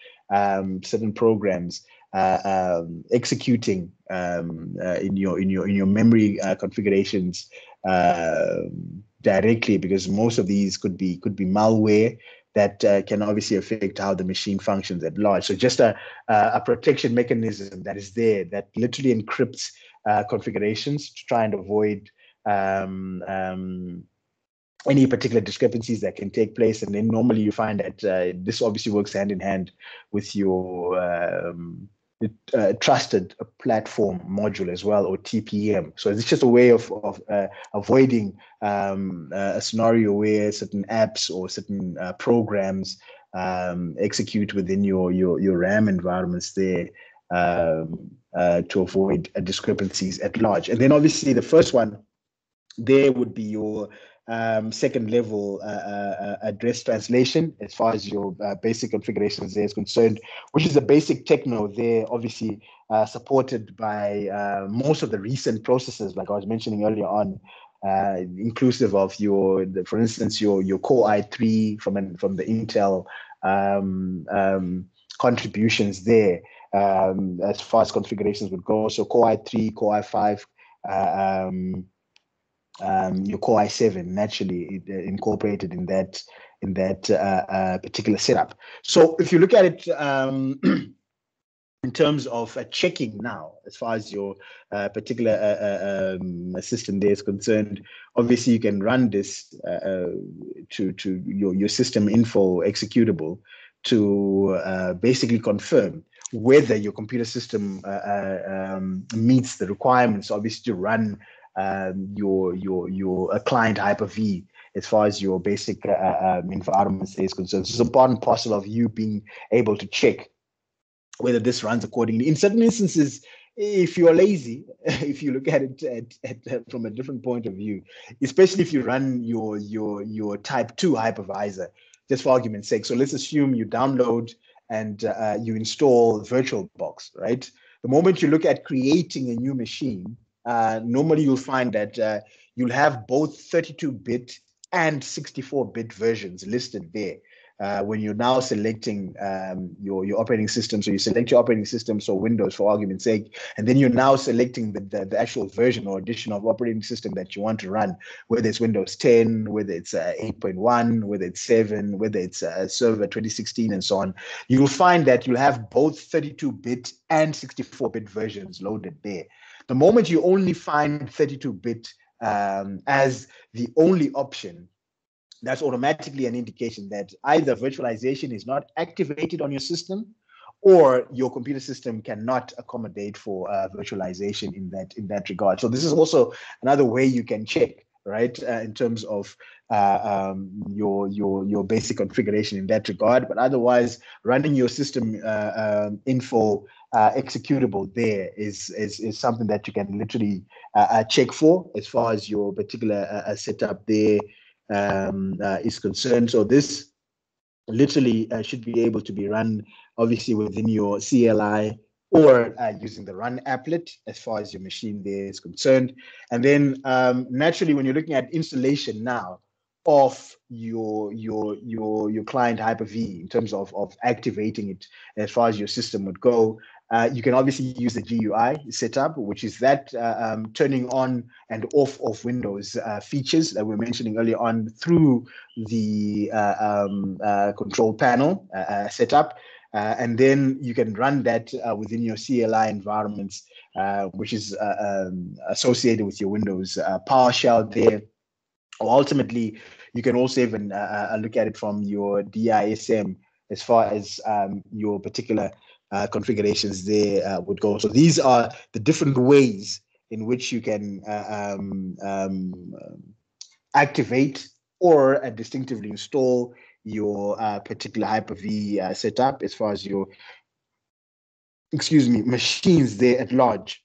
S1: certain programs executing in your memory configurations directly, because most of these could be malware that can obviously affect how the machine functions at large. So just a protection mechanism that is there that literally encrypts configurations to try and avoid any particular discrepancies that can take place. And then normally you find that this obviously works hand in hand with your trusted platform module as well, or TPM. So it's just a way of avoiding a scenario where certain apps or certain programs execute within your RAM environments there to avoid discrepancies at large. And then obviously the first one there would be your second level address translation as far as your basic configurations there is concerned, which is a basic techno there, obviously supported by most of the recent processors, like I was mentioning earlier on, inclusive of for instance, your Core i3 from the Intel contributions there, as far as configurations would go. So Core i3, Core i5, your Core i7 naturally incorporated in that particular setup. So if you look at it in terms of checking now, as far as your particular system there is concerned, obviously you can run this to your system info executable to basically confirm whether your computer system meets the requirements, obviously, to run your client Hyper-V as far as your basic environment is concerned. So it's a part and parcel of you being able to check whether this runs accordingly. In certain instances, if you're lazy, if you look at it from a different point of view, especially if you run your type 2 hypervisor, just for argument's sake. So let's assume you download and you install VirtualBox, right? The moment you look at creating a new machine, normally you'll find that you'll have both 32-bit and 64-bit versions listed there. When you're now selecting your operating system, so you select your operating system, so Windows for argument's sake, and then you're now selecting the actual version or edition of operating system that you want to run, whether it's Windows 10, whether it's 8.1, whether it's 7, whether it's Server 2016, and so on. You'll find that you'll have both 32-bit and 64-bit versions loaded there. The moment you only find 32-bit as the only option, that's automatically an indication that either virtualization is not activated on your system, or your computer system cannot accommodate for virtualization in that regard. So this is also another way you can check, right, in terms of your basic configuration in that regard. But otherwise, running your system info executable there is something that you can literally check for as far as your particular setup there is concerned. So this literally should be able to be run obviously within your CLI or using the run applet as far as your machine there is concerned. And then naturally, when you're looking at installation now, of your client Hyper-V in terms of activating it as far as your system would go. You can obviously use the GUI setup, which is that turning on and off of Windows features that we were mentioning earlier on through the control panel setup. And then you can run that within your CLI environments, which is associated with your Windows PowerShell there. Or ultimately, you can also even look at it from your DISM as far as your particular configurations there would go. So these are the different ways in which you can activate or distinctively install your particular Hyper-V setup as far as your, machines there at large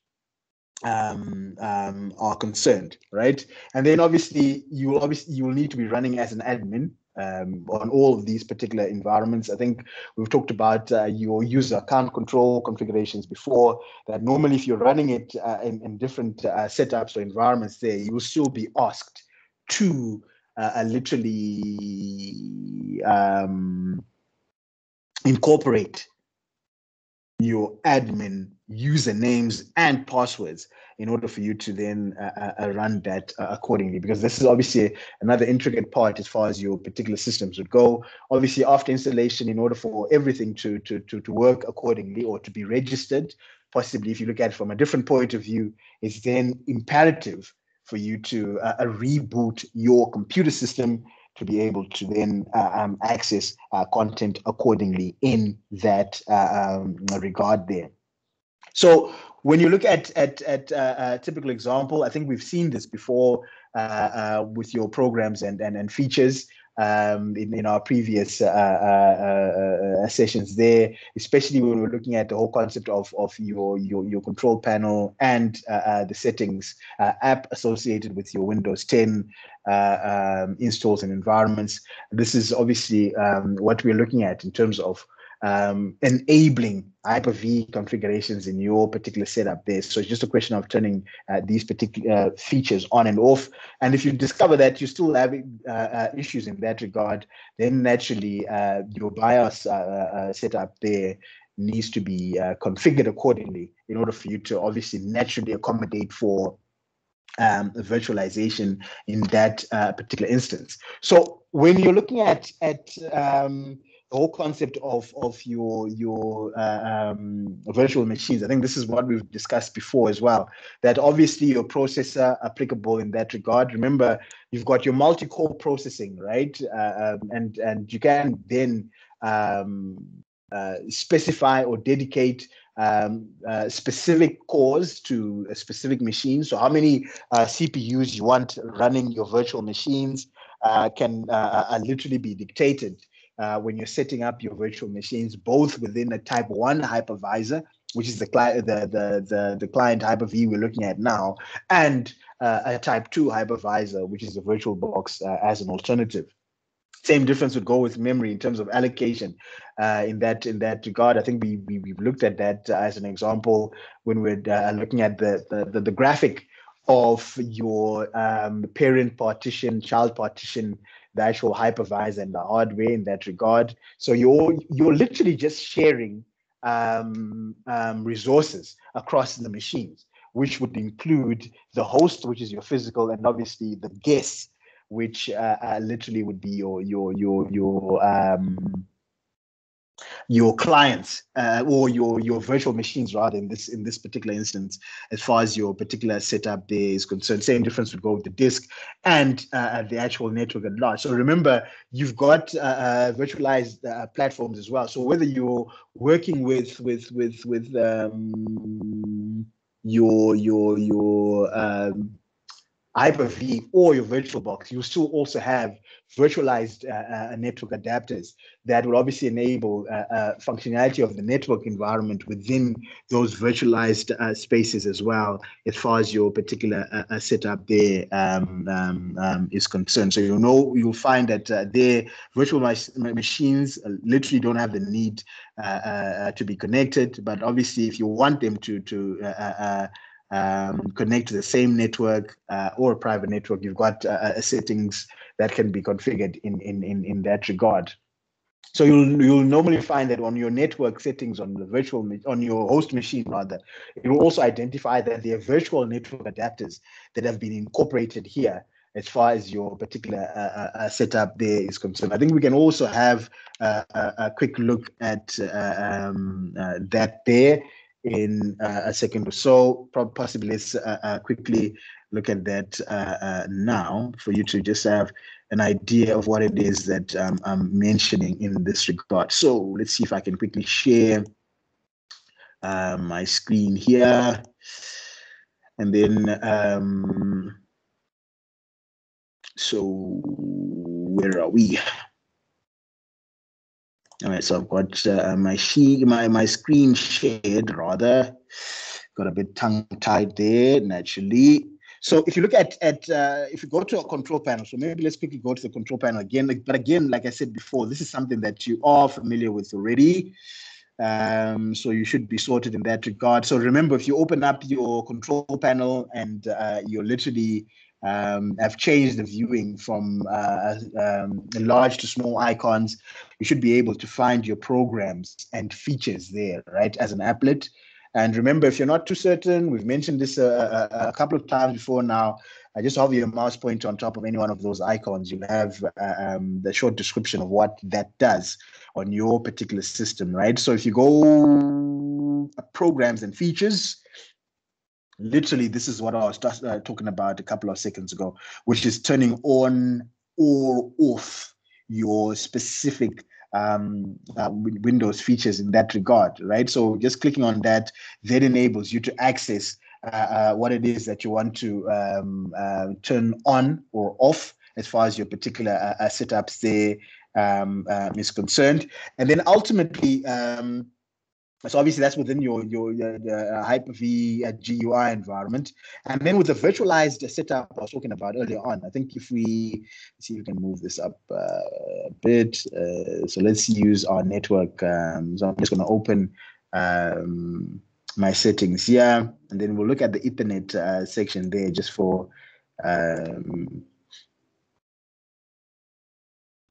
S1: are concerned, right? And then obviously you will need to be running as an admin on all of these particular environments. I think we've talked about your user account control configurations before, that normally if you're running it in different setups or environments there, you will still be asked to literally incorporate your admin usernames and passwords in order for you to then run that accordingly, because this is obviously another intricate part as far as your particular systems would go. Obviously, after installation, in order for everything to work accordingly or to be registered, possibly if you look at it from a different point of view, it's then imperative for you to reboot your computer system to be able to then access content accordingly in that regard there. So when you look at a typical example, I think we've seen this before with your programs and features in our previous sessions there, especially when we're looking at the whole concept of your control panel and the settings app associated with your Windows 10 installs and environments. This is obviously what we're looking at in terms of enabling Hyper-V configurations in your particular setup there. So it's just a question of turning these particular features on and off. And if you discover that you're still having issues in that regard, then naturally your BIOS setup there needs to be configured accordingly in order for you to obviously naturally accommodate for virtualization in that particular instance. So when you're looking at the whole concept of your virtual machines, I think this is what we've discussed before as well, that obviously your processor applicable in that regard. Remember, you've got your multi-core processing, right? And you can then specify or dedicate specific cores to a specific machine. So how many CPUs you want running your virtual machines can literally be dictated when you're setting up your virtual machines, both within a type 1 hypervisor, which is the client Hyper-V we're looking at now, and a type 2 hypervisor, which is the VirtualBox as an alternative. Same difference would go with memory in terms of allocation. In that regard, I think we've looked at that as an example when we're looking at the graphic of your parent partition, child partition, the actual hypervisor and the hardware in that regard. So you're literally just sharing resources across the machines, which would include the host, which is your physical, and obviously the guests, which literally would be your clients or your virtual machines, rather, in this particular instance, as far as your particular setup there is concerned. Same difference would go with the disk and the actual network at large. So remember, you've got virtualized platforms as well. So whether you're working with your Hyper-V or your VirtualBox, you still also have virtualized network adapters that will obviously enable functionality of the network environment within those virtualized spaces as well, as far as your particular setup there is concerned. So you'll find that their virtual machines literally don't have the need to be connected, but obviously if you want them to connect to the same network or a private network, you've got settings that can be configured in that regard. So you'll normally find that on your network settings on your host machine rather, it will also identify that there are virtual network adapters that have been incorporated here as far as your particular setup there is concerned. I think we can also have a quick look at that there in a second or so. Possibly let's quickly look at that now for you to just have an idea of what it is that I'm mentioning in this regard. So let's see if I can quickly share my screen here. And then, so where are we? All right, so I've got my screen shared rather. Got a bit tongue-tied there, naturally. So if you look at if you go to a control panel, so maybe let's quickly go to the control panel again. But again, like I said before, this is something that you are familiar with already. So you should be sorted in that regard. So remember, if you open up your control panel and you're literally have changed the viewing from large to small icons, you should be able to find your programs and features there, right, as an applet. And remember, if you're not too certain, we've mentioned this a couple of times before now, just hover your mouse pointer on top of any one of those icons. You'll have the short description of what that does on your particular system, right? So if you go programs and features, literally, this is what I was just talking about a couple of seconds ago, which is turning on or off your specific Windows features in that regard, right? So just clicking on that enables you to access what it is that you want to turn on or off as far as your particular setups there is concerned. And then ultimately, so obviously that's within your Hyper-V GUI environment. And then with the virtualized setup I was talking about earlier on, I think if we see if we can move this up a bit. So let's use our network. So I'm just going to open my settings here, and then we'll look at the Ethernet section there just for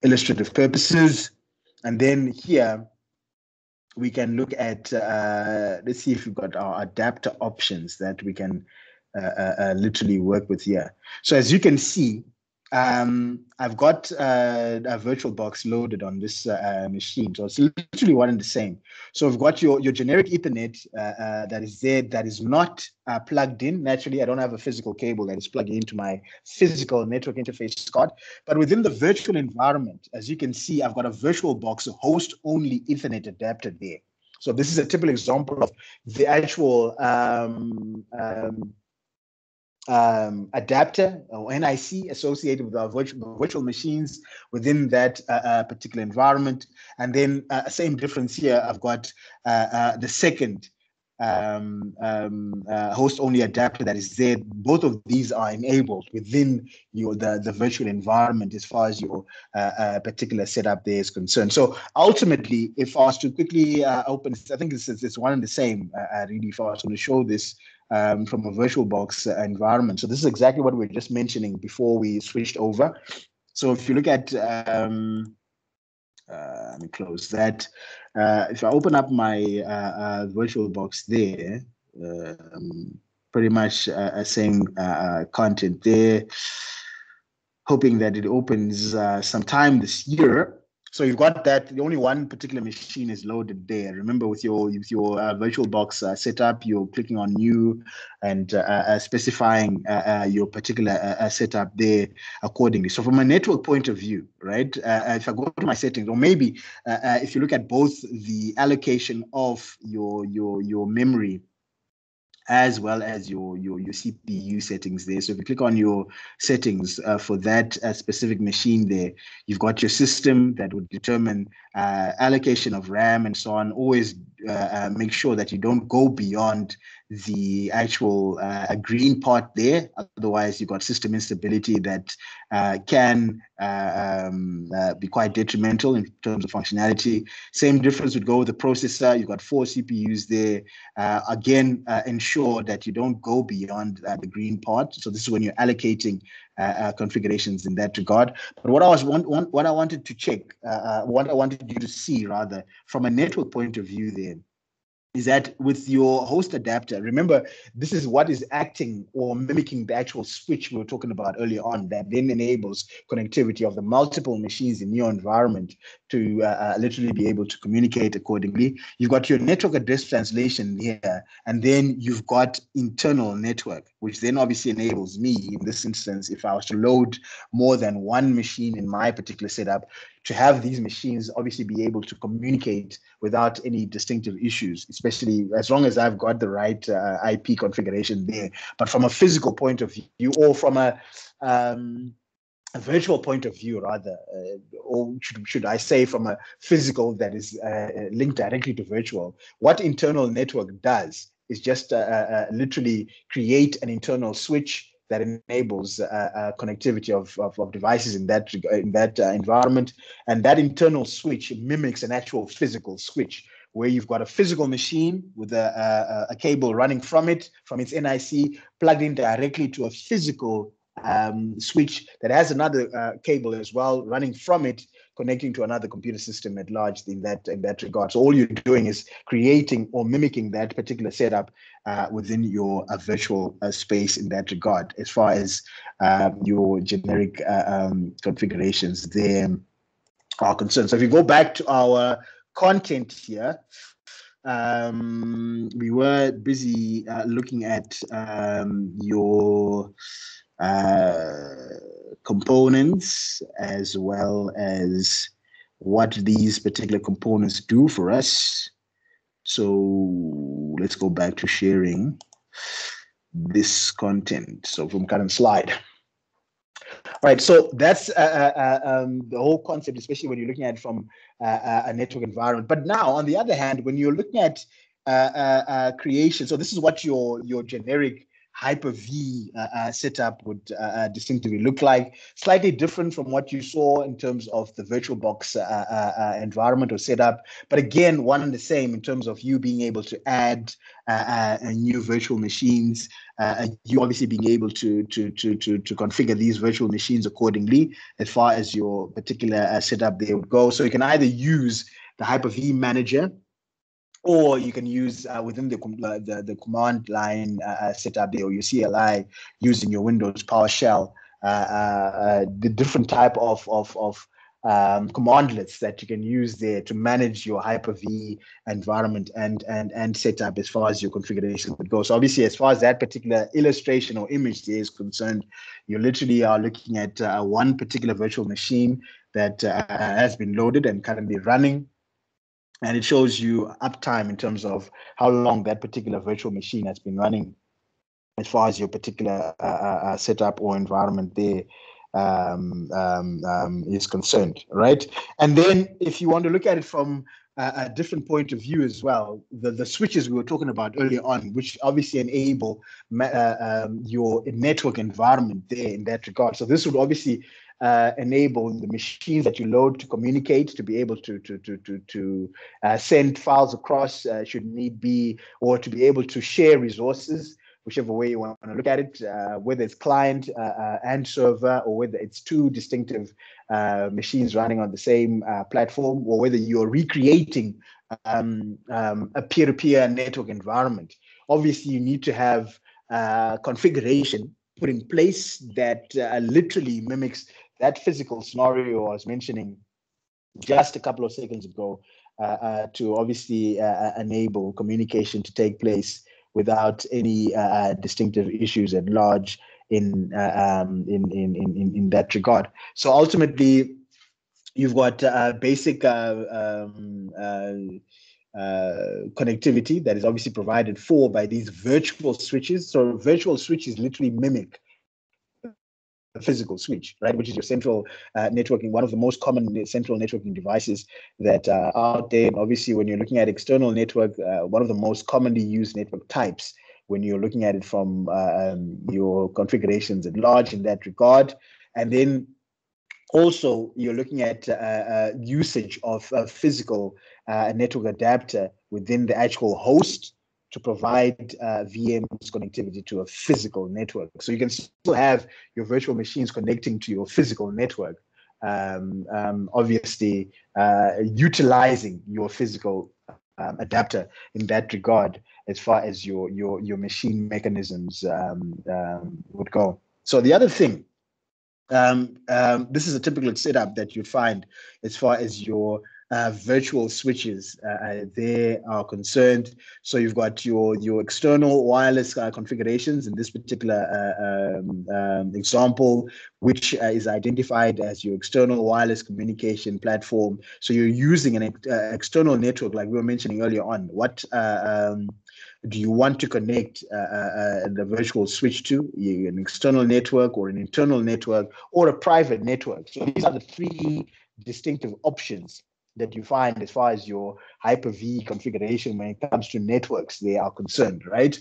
S1: illustrative purposes. And then here, we can look at, let's see if we've got our adapter options that we can literally work with here. So as you can see, I've got a VirtualBox loaded on this machine. So it's literally one and the same. So we've got your generic Ethernet that is there, that is not plugged in. Naturally, I don't have a physical cable that is plugged into my physical network interface card. But within the virtual environment, as you can see, I've got a VirtualBox host-only Ethernet adapter there. So this is a typical example of the actual adapter or NIC associated with our virtual machines within that particular environment. And then same difference here, I've got the second host-only adapter that is there. Both of these are enabled within the virtual environment as far as your particular setup there is concerned. So ultimately, if I was to quickly open, I think it's one and the same, really, if I was to show this from a VirtualBox environment. So this is exactly what we were just mentioning before we switched over. So if you look at, let me close that. If I open up my VirtualBox there, pretty much same content there, hoping that it opens sometime this year. So you've got that. The only one particular machine is loaded there. Remember, with your VirtualBox setup, you're clicking on New and specifying your particular setup there accordingly. So from a network point of view, right? If I go to my settings, or maybe if you look at both the allocation of your memory as well as your CPU settings there. So if you click on your settings for that specific machine there, you've got your system that would determine allocation of RAM and so on, always make sure that you don't go beyond the actual green part there. Otherwise, you've got system instability that can be quite detrimental in terms of functionality. Same difference would go with the processor. You've got 4 CPUs there. Again, ensure that you don't go beyond the green part. So this is when you're allocating configurations in that regard. But what I wanted to check, what I wanted you to see rather, from a network point of view there, is that with your host adapter, remember, this is what is acting or mimicking the actual switch we were talking about earlier on, that then enables connectivity of the multiple machines in your environment to literally be able to communicate accordingly. You've got your network address translation here, and then you've got internal network, which then obviously enables me, in this instance, if I was to load more than one machine in my particular setup, to have these machines obviously be able to communicate without any distinctive issues, especially as long as I've got the right IP configuration there. But from a physical point of view, or from a virtual point of view, rather, or should I say from a physical that is linked directly to virtual, what internal network does is just literally create an internal switch that enables connectivity of devices in that environment. And that internal switch mimics an actual physical switch, where you've got a physical machine with a cable running from its NIC plugged in directly to a physical switch that has another cable as well running from it, connecting to another computer system at large in that regard. So all you're doing is creating or mimicking that particular setup within your virtual space in that regard, as far as your generic configurations there are concerned. So if you go back to our content here, we were busy looking at your components, as well as what these particular components do for us. So let's go back to sharing this content. So from current slide. All right, so that's the whole concept, especially when you're looking at it from a network environment. But now, on the other hand, when you're looking at creation, so this is what your generic Hyper-V setup would distinctively look like. Slightly different from what you saw in terms of the VirtualBox environment or setup, but again, one and the same in terms of you being able to add new virtual machines, you obviously being able to configure these virtual machines accordingly as far as your particular setup there would go. So you can either use the Hyper-V manager, or you can use within the command line setup there, or your CLI, using your Windows PowerShell, the different type of commandlets that you can use there to manage your Hyper-V environment and setup as far as your configuration would go. So obviously, as far as that particular illustration or image there is concerned, you literally are looking at one particular virtual machine that has been loaded and currently running. And it shows you uptime in terms of how long that particular virtual machine has been running as far as your particular setup or environment there is concerned, right? And then if you want to look at it from a different point of view as well, the switches we were talking about earlier on, which obviously enable your network environment there in that regard. So this would obviously enable the machines that you load to communicate, to be able to send files across should need be, or to be able to share resources, whichever way you want to look at it, whether it's client and server, or whether it's two distinctive machines running on the same platform, or whether you're recreating a peer-to-peer network environment. Obviously, you need to have configuration put in place that literally mimics that physical scenario I was mentioning just a couple of seconds ago, to obviously enable communication to take place without any distinctive issues at large in that regard. So ultimately, you've got basic connectivity that is obviously provided for by these virtual switches. So virtual switches literally mimic physical switch, right, which is your central networking, one of the most common central networking devices that are out there. And obviously, when you're looking at external network, one of the most commonly used network types when you're looking at it from your configurations at large in that regard. And then also, you're looking at usage of a physical network adapter within the actual host to provide VMs connectivity to a physical network. So you can still have your virtual machines connecting to your physical network, obviously utilizing your physical adapter in that regard as far as your machine mechanisms would go. So the other thing, this is a typical setup that you find as far as your virtual switches they are concerned. So you've got your external wireless configurations in this particular example, which is identified as your external wireless communication platform. So you're using an external network, like we were mentioning earlier on. What do you want to connect the virtual switch to? An external network or an internal network or a private network? So these are the three distinctive options that you find as far as your Hyper-V configuration when it comes to networks they are concerned, right?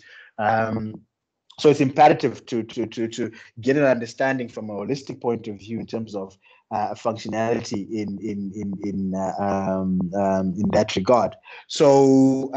S1: So it's imperative to get an understanding from a holistic point of view in terms of functionality in that regard. So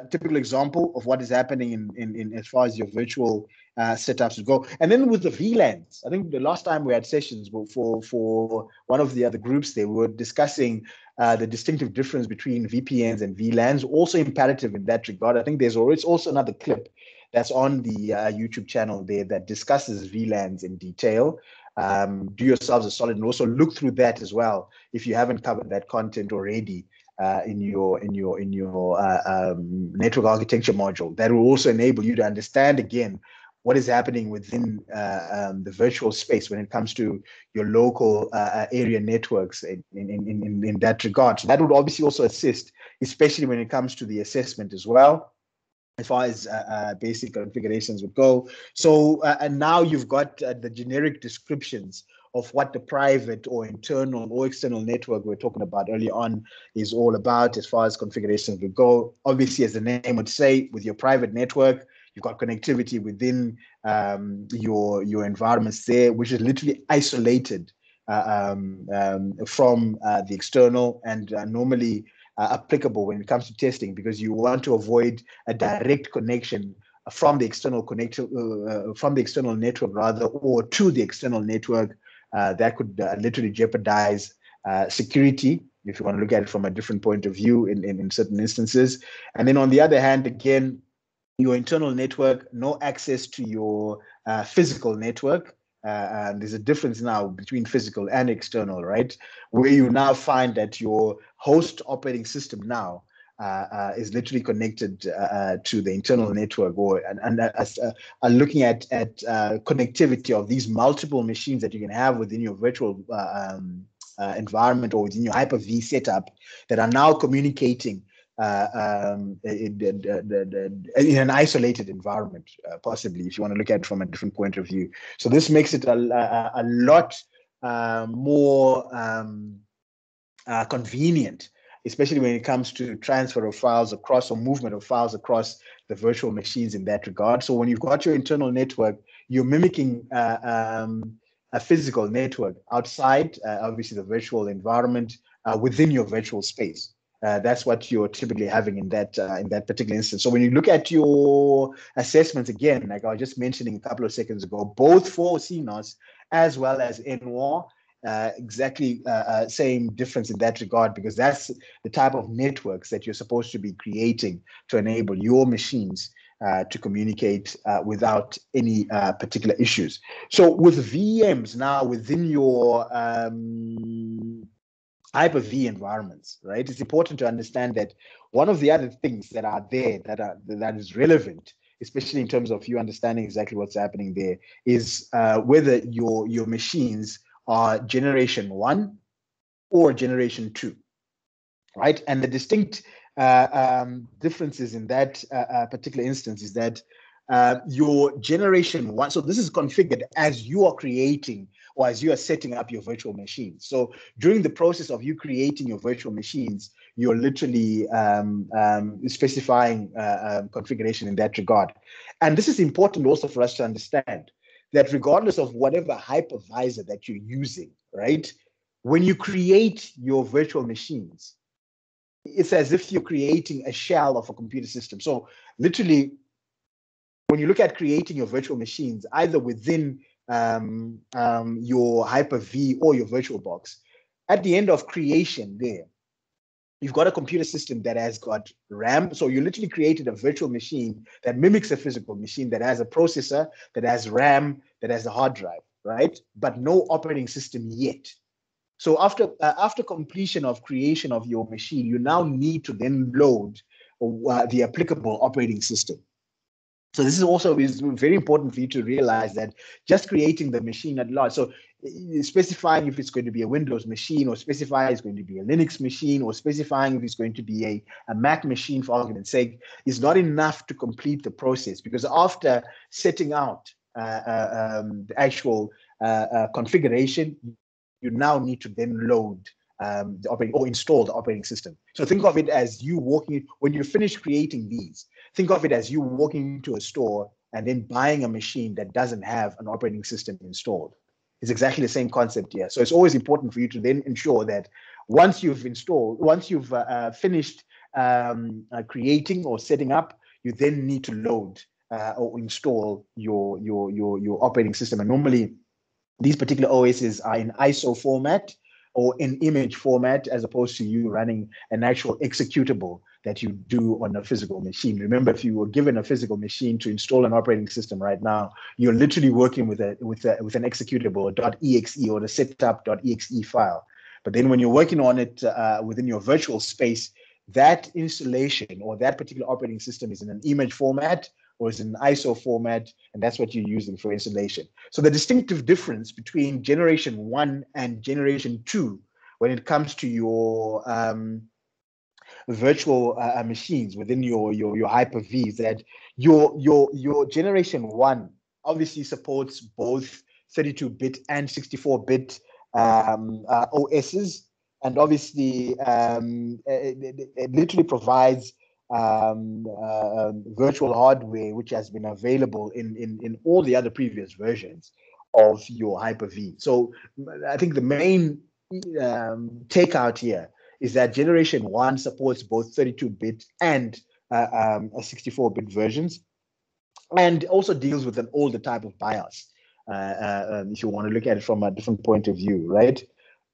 S1: typical example of what is happening in as far as your virtual setups go. And then with the VLANs, I think the last time we had sessions for one of the other groups, they were discussing the distinctive difference between VPNs and VLANs, also imperative in that regard. I think there's also another clip that's on the YouTube channel there that discusses VLANs in detail. Do yourselves a solid and also look through that as well if you haven't covered that content already in your network architecture module. That will also enable you to understand again what is happening within the virtual space when it comes to your local area networks in that regard. So that would obviously also assist, especially when it comes to the assessment as well, as far as basic configurations would go. So, and now you've got the generic descriptions of what the private or internal or external network we were talking about earlier on is all about as far as configurations would go. Obviously, as the name would say, with your private network, you've got connectivity within your environments there, which is literally isolated from the external and normally applicable when it comes to testing, because you want to avoid a direct connection from the external network rather, or to the external network. That could literally jeopardize security if you want to look at it from a different point of view in certain instances. And then on the other hand, again, your internal network, no access to your physical network. There's a difference now between physical and external, right? Where you now find that your host operating system now is literally connected to the internal network, or looking at connectivity of these multiple machines that you can have within your virtual environment or within your Hyper-V setup that are now communicating in an isolated environment, possibly, if you want to look at it from a different point of view. So this makes it a lot more convenient, especially when it comes to transfer of files across or movement of files across the virtual machines in that regard. So when you've got your internal network, you're mimicking a physical network outside, obviously, the virtual environment within your virtual space. That's what you're typically having in that particular instance. So when you look at your assessments, again, like I was just mentioning a couple of seconds ago, both for CNOS as well as NWAR, exactly same difference in that regard, because that's the type of networks that you're supposed to be creating to enable your machines to communicate without any particular issues. So with VMs now within your Hyper-V environments, right? It's important to understand that one of the other things that are there that is relevant, especially in terms of you understanding exactly what's happening there, is whether your machines are generation 1 or generation 2, right? And the distinct differences in that particular instance is that your generation one. So this is configured as you are creating or as you are setting up your virtual machines. So during the process of you creating your virtual machines, you're literally specifying configuration in that regard. And this is important also for us to understand that regardless of whatever hypervisor that you're using, right? When you create your virtual machines, it's as if you're creating a shell of a computer system. So literally, when you look at creating your virtual machines, either within your Hyper-V or your VirtualBox, at the end of creation there, you've got a computer system that has got RAM. So you literally created a virtual machine that mimics a physical machine, that has a processor, that has RAM, that has a hard drive, right? But no operating system yet. So after completion of creation of your machine, you now need to then load the applicable operating system. So this is also very important for you to realize that just creating the machine at large, so specifying if it's going to be a Windows machine, or specifying it's going to be a Linux machine, or specifying if it's going to be a Mac machine, for argument's sake, is not enough to complete the process, because after setting out the actual configuration, you now need to then load the operating or install the operating system. So think of it as you walking, when you finish creating these, think of it as you walking into a store and then buying a machine that doesn't have an operating system installed. It's exactly the same concept here. So it's always important for you to then ensure that once you've finished creating or setting up, you then need to load or install your operating system. And normally these particular OSs are in ISO format or in image format, as opposed to you running an actual executable that you do on a physical machine. Remember, if you were given a physical machine to install an operating system right now, you're literally working with an executable .exe or the setup.exe file. But then when you're working on it within your virtual space, that installation or that particular operating system is in an image format or is in an ISO format, and that's what you're using for installation. So the distinctive difference between generation 1 and generation 2 when it comes to your virtual machines within your Hyper-V is that your generation 1 obviously supports both 32-bit and 64-bit OSs, and obviously it literally provides virtual hardware which has been available in all the other previous versions of your Hyper-V. So I think the main takeout here is that generation 1 supports both 32-bit and 64-bit versions, and also deals with an older type of BIOS, if you want to look at it from a different point of view, right?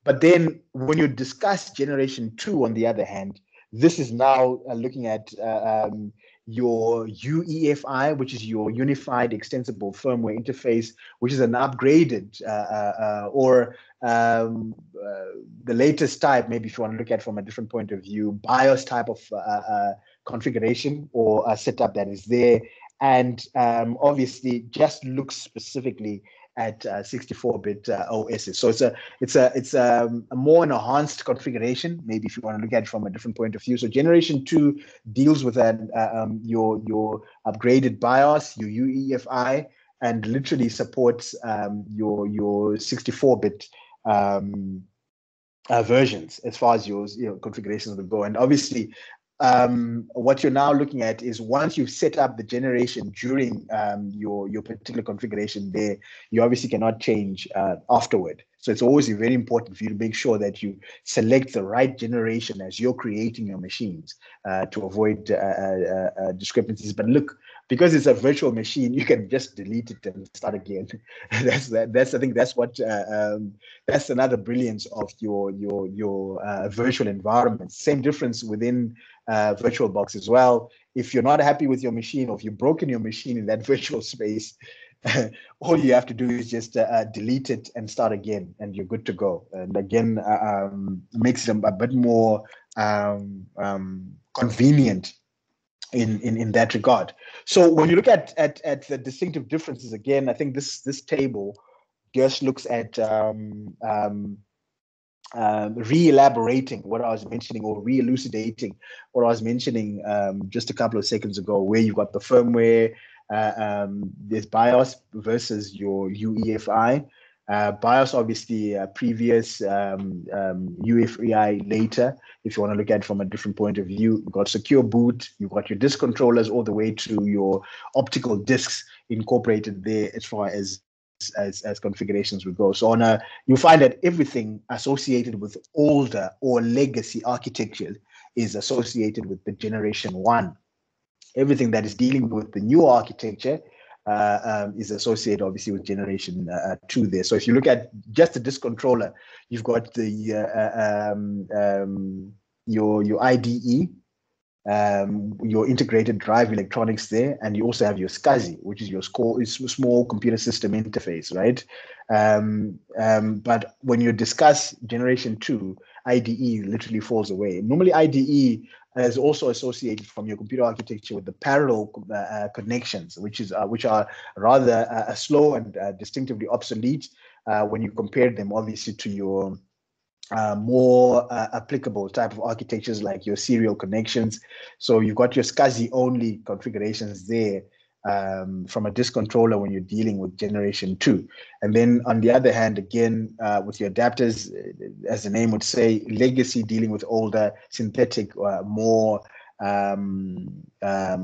S1: But then when you discuss generation 2, on the other hand, this is now looking at your UEFI, which is your Unified Extensible Firmware Interface, which is an upgraded or the latest type, maybe if you want to look at it from a different point of view, BIOS type of configuration or setup that is there. And obviously just looks specifically at 64-bit OSs. So it's a more enhanced configuration, maybe if you want to look at it from a different point of view. So generation 2 deals with your upgraded BIOS, your UEFI, and literally supports your 64-bit versions as far as your configurations will go. And obviously what you're now looking at is once you've set up the generation during your particular configuration there, you obviously cannot change afterward. So it's always very important for you to make sure that you select the right generation as you're creating your machines to avoid discrepancies. But look, because it's a virtual machine, you can just delete it and start again. That's I think that's what that's another brilliance of your virtual environment. Same difference within VirtualBox as well. If you're not happy with your machine, or if you've broken your machine in that virtual space, all you have to do is just delete it and start again, and you're good to go. And again, makes them a bit more convenient in that regard. So when you look at the distinctive differences, again, I think this table just looks at re-elaborating what I was mentioning, or re-elucidating what I was mentioning just a couple of seconds ago, where you've got the firmware, There's BIOS versus your UEFI. BIOS, obviously, previous, UEFI later. If you want to look at it from a different point of view, you've got secure boot, you've got your disk controllers all the way to your optical disks incorporated there as far as configurations would go. So you find that everything associated with older or legacy architecture is associated with the generation 1. Everything that is dealing with the new architecture is associated obviously with generation 2 there. So if you look at just the disk controller, you've got the your IDE, your integrated drive electronics there, and you also have your SCSI, which is your small computer system interface, right? But when you discuss generation 2, IDE literally falls away. Normally, IDE is also associated from your computer architecture with the parallel connections, which are rather slow and distinctively obsolete when you compare them, obviously, to your more applicable type of architectures like your serial connections. So you've got your SCSI only configurations there from a disk controller when you're dealing with generation 2. And then on the other hand, again, with your adapters, as the name would say, legacy, dealing with older synthetic, more a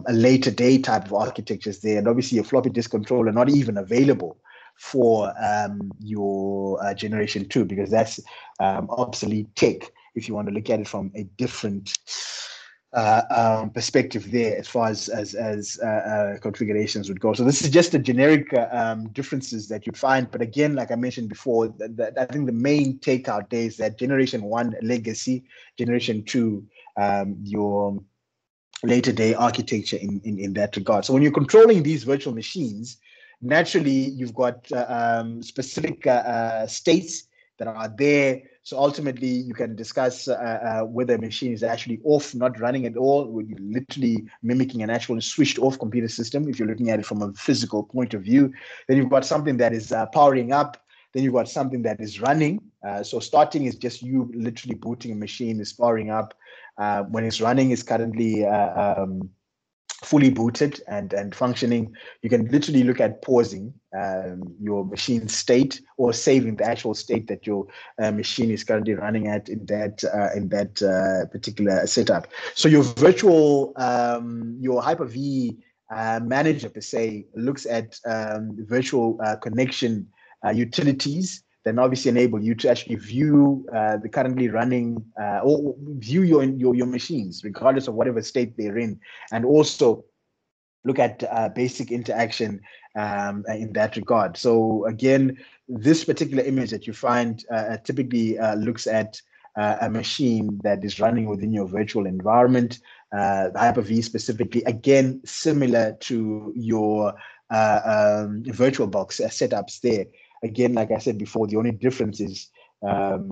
S1: later day type of architectures there. And obviously your floppy disk controller not even available for your generation 2, because that's obsolete tech if you want to look at it from a different perspective there as far as configurations would go. So this is just the generic differences that you'd find. But again, like I mentioned before, I think the main takeout there is that generation 1 legacy, generation 2 your later day architecture in that regard. So when you're controlling these virtual machines, naturally you've got specific states that are there. So ultimately you can discuss whether a machine is actually off, not running at all, when you're literally mimicking an actual switched off computer system, if you're looking at it from a physical point of view. Then you've got something that is powering up. Then you've got something that is running. So starting is just you literally booting a machine, is powering up. When it's running, it's currently fully booted and functioning. You can literally look at pausing your machine state or saving the actual state that your machine is currently running at in that particular setup. So your virtual, your Hyper-V manager per se looks at virtual connection utilities, then obviously enable you to actually view the currently running or view your machines, regardless of whatever state they're in, and also look at basic interaction in that regard. So again, this particular image that you find typically looks at a machine that is running within your virtual environment, Hyper-V specifically, again, similar to your VirtualBox setups there. Again, like I said before, the only difference is, for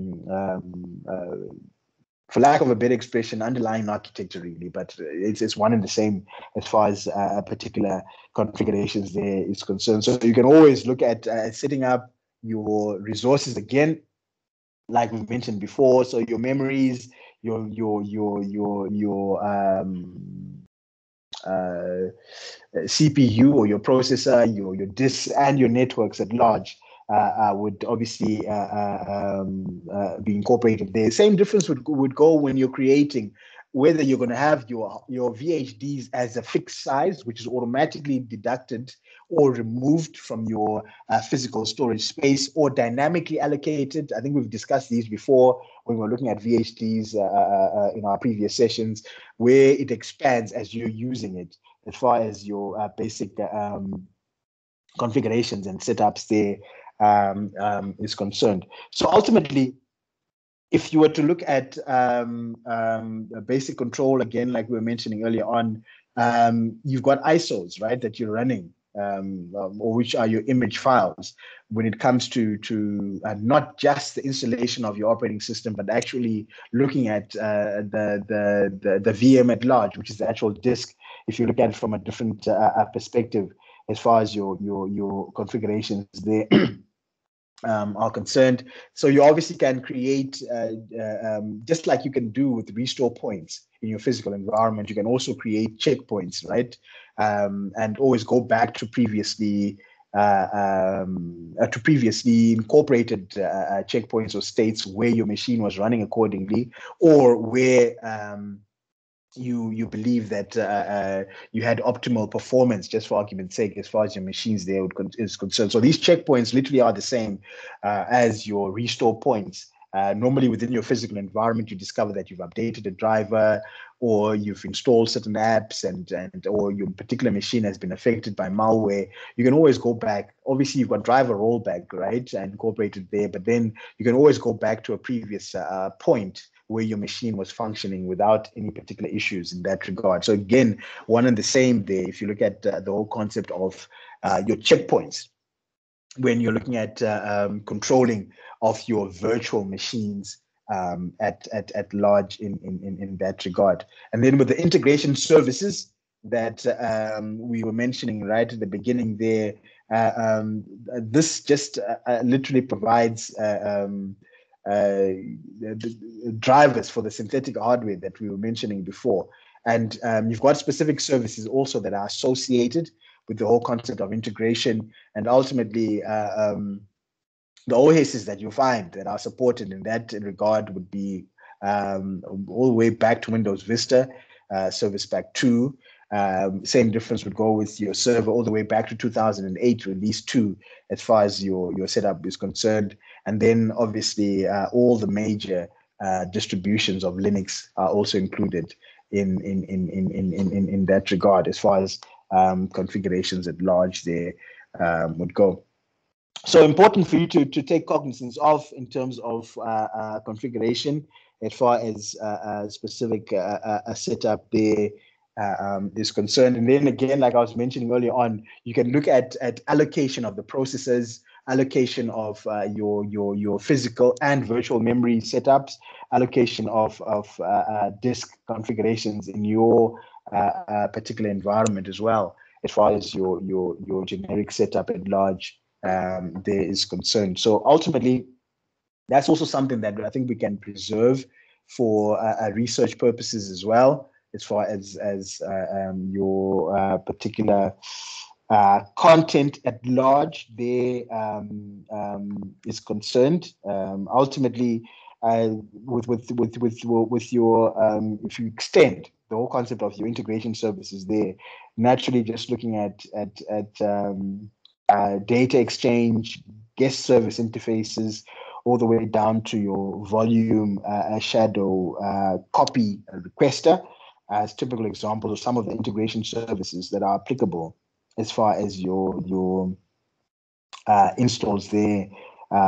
S1: lack of a better expression, underlying architecture really, but it's one and the same as far as particular configurations there is concerned. So you can always look at setting up your resources again, like we mentioned before. So your memories, your CPU or your processor, your disks, and your networks at large would obviously be incorporated there. Same difference would go when you're creating, whether you're going to have your VHDs as a fixed size, which is automatically deducted or removed from your physical storage space, or dynamically allocated. I think we've discussed these before when we were looking at VHDs in our previous sessions, where it expands as you're using it, as far as your basic configurations and setups there is concerned. So ultimately, if you were to look at basic control, again, like we were mentioning earlier on, you've got ISOs, right, that you're running, or which are your image files when it comes to not just the installation of your operating system, but actually looking at the VM at large, which is the actual disk, if you look at it from a different perspective as far as your configurations there are concerned. So you obviously can create, just like you can do with restore points in your physical environment, you can also create checkpoints, right? And always go back to previously incorporated checkpoints or states where your machine was running accordingly, or where you believe that you had optimal performance, just for argument's sake, as far as your machines there is concerned. So these checkpoints literally are the same as your restore points. Normally within your physical environment, you discover that you've updated a driver, or you've installed certain apps, and or your particular machine has been affected by malware. You can always go back. Obviously, you've got driver rollback, right, and incorporated there, but then you can always go back to a previous point where your machine was functioning without any particular issues in that regard. So again, one and the same there. If you look at the whole concept of your checkpoints, when you're looking at controlling of your virtual machines at large in that regard. And then with the integration services that we were mentioning right at the beginning there, this just literally provides the drivers for the synthetic hardware that we were mentioning before. And you've got specific services also that are associated with the whole concept of integration. And ultimately, the OSs that you find that are supported in that regard would be all the way back to Windows Vista, Service Pack 2. Same difference would go with your server all the way back to 2008, Release 2, as far as your setup is concerned. And then obviously all the major distributions of Linux are also included in that regard, as far as configurations at large there would go. So important for you to take cognizance of in terms of configuration, as far as specific setup there is concerned. And then again, like I was mentioning earlier on, you can look at allocation of the processors, allocation of your physical and virtual memory setups, allocation of disk configurations in your particular environment as well, as far as your generic setup at large there is concerned. So ultimately, that's also something that I think we can preserve for research purposes as well, as far as your particular content at large there is concerned. Ultimately, with your if you extend the whole concept of your integration services there, naturally just looking at data exchange, guest service interfaces, all the way down to your volume shadow copy requester, as typical examples of some of the integration services that are applicable as far as your installs there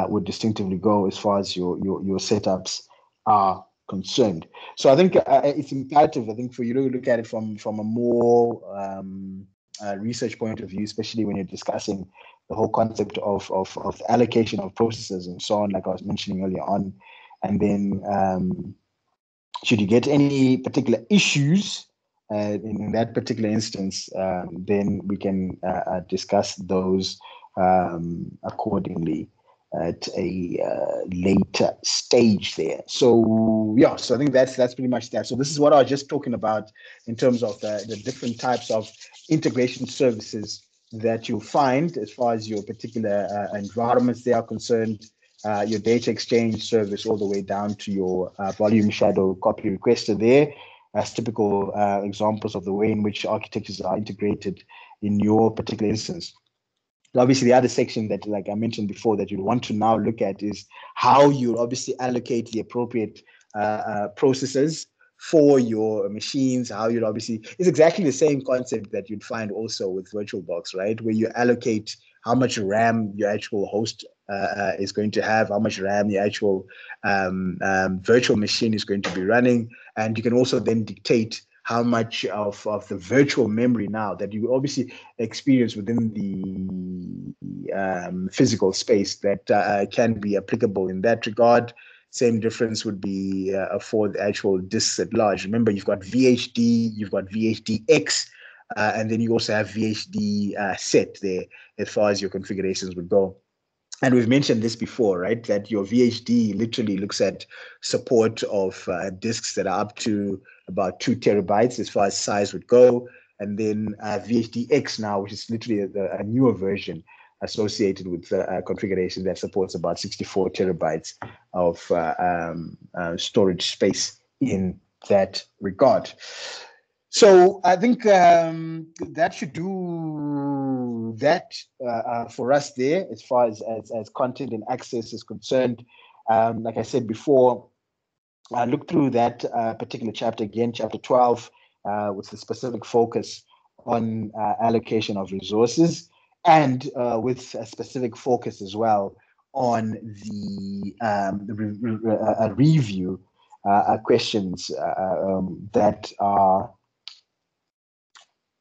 S1: would distinctively go, as far as your setups are concerned. So I think it's imperative, I think, for you to look at it from a more research point of view, especially when you're discussing the whole concept of the allocation of processes and so on, like I was mentioning earlier on. And then should you get any particular issues in that particular instance, then we can discuss those accordingly at a later stage there. So yeah, so I think that's pretty much that. So this is what I was just talking about in terms of the different types of integration services that you'll find as far as your particular environments they are concerned, your data exchange service all the way down to your volume shadow copy requester there, as typical examples of the way in which architectures are integrated in your particular instance. Obviously, the other section that, like I mentioned before, that you want to now look at is how you obviously allocate the appropriate processes for your machines. How you'd obviously, it's exactly the same concept that you'd find also with VirtualBox, right? Where you allocate how much RAM your actual host is going to have, how much RAM the actual virtual machine is going to be running. And you can also then dictate how much of the virtual memory now that you obviously experience within the physical space that can be applicable in that regard. Same difference would be for the actual disks at large. Remember, you've got VHD, you've got VHDX, and then you also have VHD set there as far as your configurations would go. and we've mentioned this before, right? That your VHD literally looks at support of disks that are up to about 2 terabytes as far as size would go. And then VHDX now, which is literally a newer version associated with configuration that supports about 64 terabytes of storage space in that regard. So I think that should do that for us there as far as content and access is concerned. Like I said before, I looked through that particular chapter again, chapter 12, with the specific focus on allocation of resources and with a specific focus as well on the review questions that are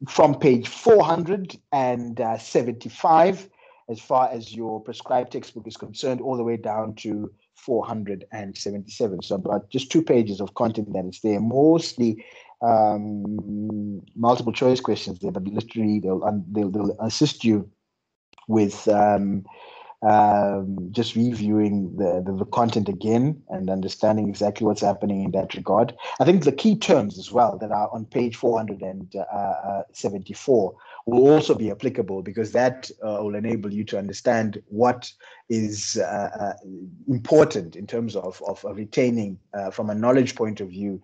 S1: from page 475 as far as your prescribed textbook is concerned, all the way down to 477. So about just 2 pages of content that is there, mostly multiple choice questions there, but literally they'll assist you with just reviewing the content again and understanding exactly what's happening in that regard. I think the key terms as well that are on page 474 will also be applicable, because that will enable you to understand what is important in terms of retaining from a knowledge point of view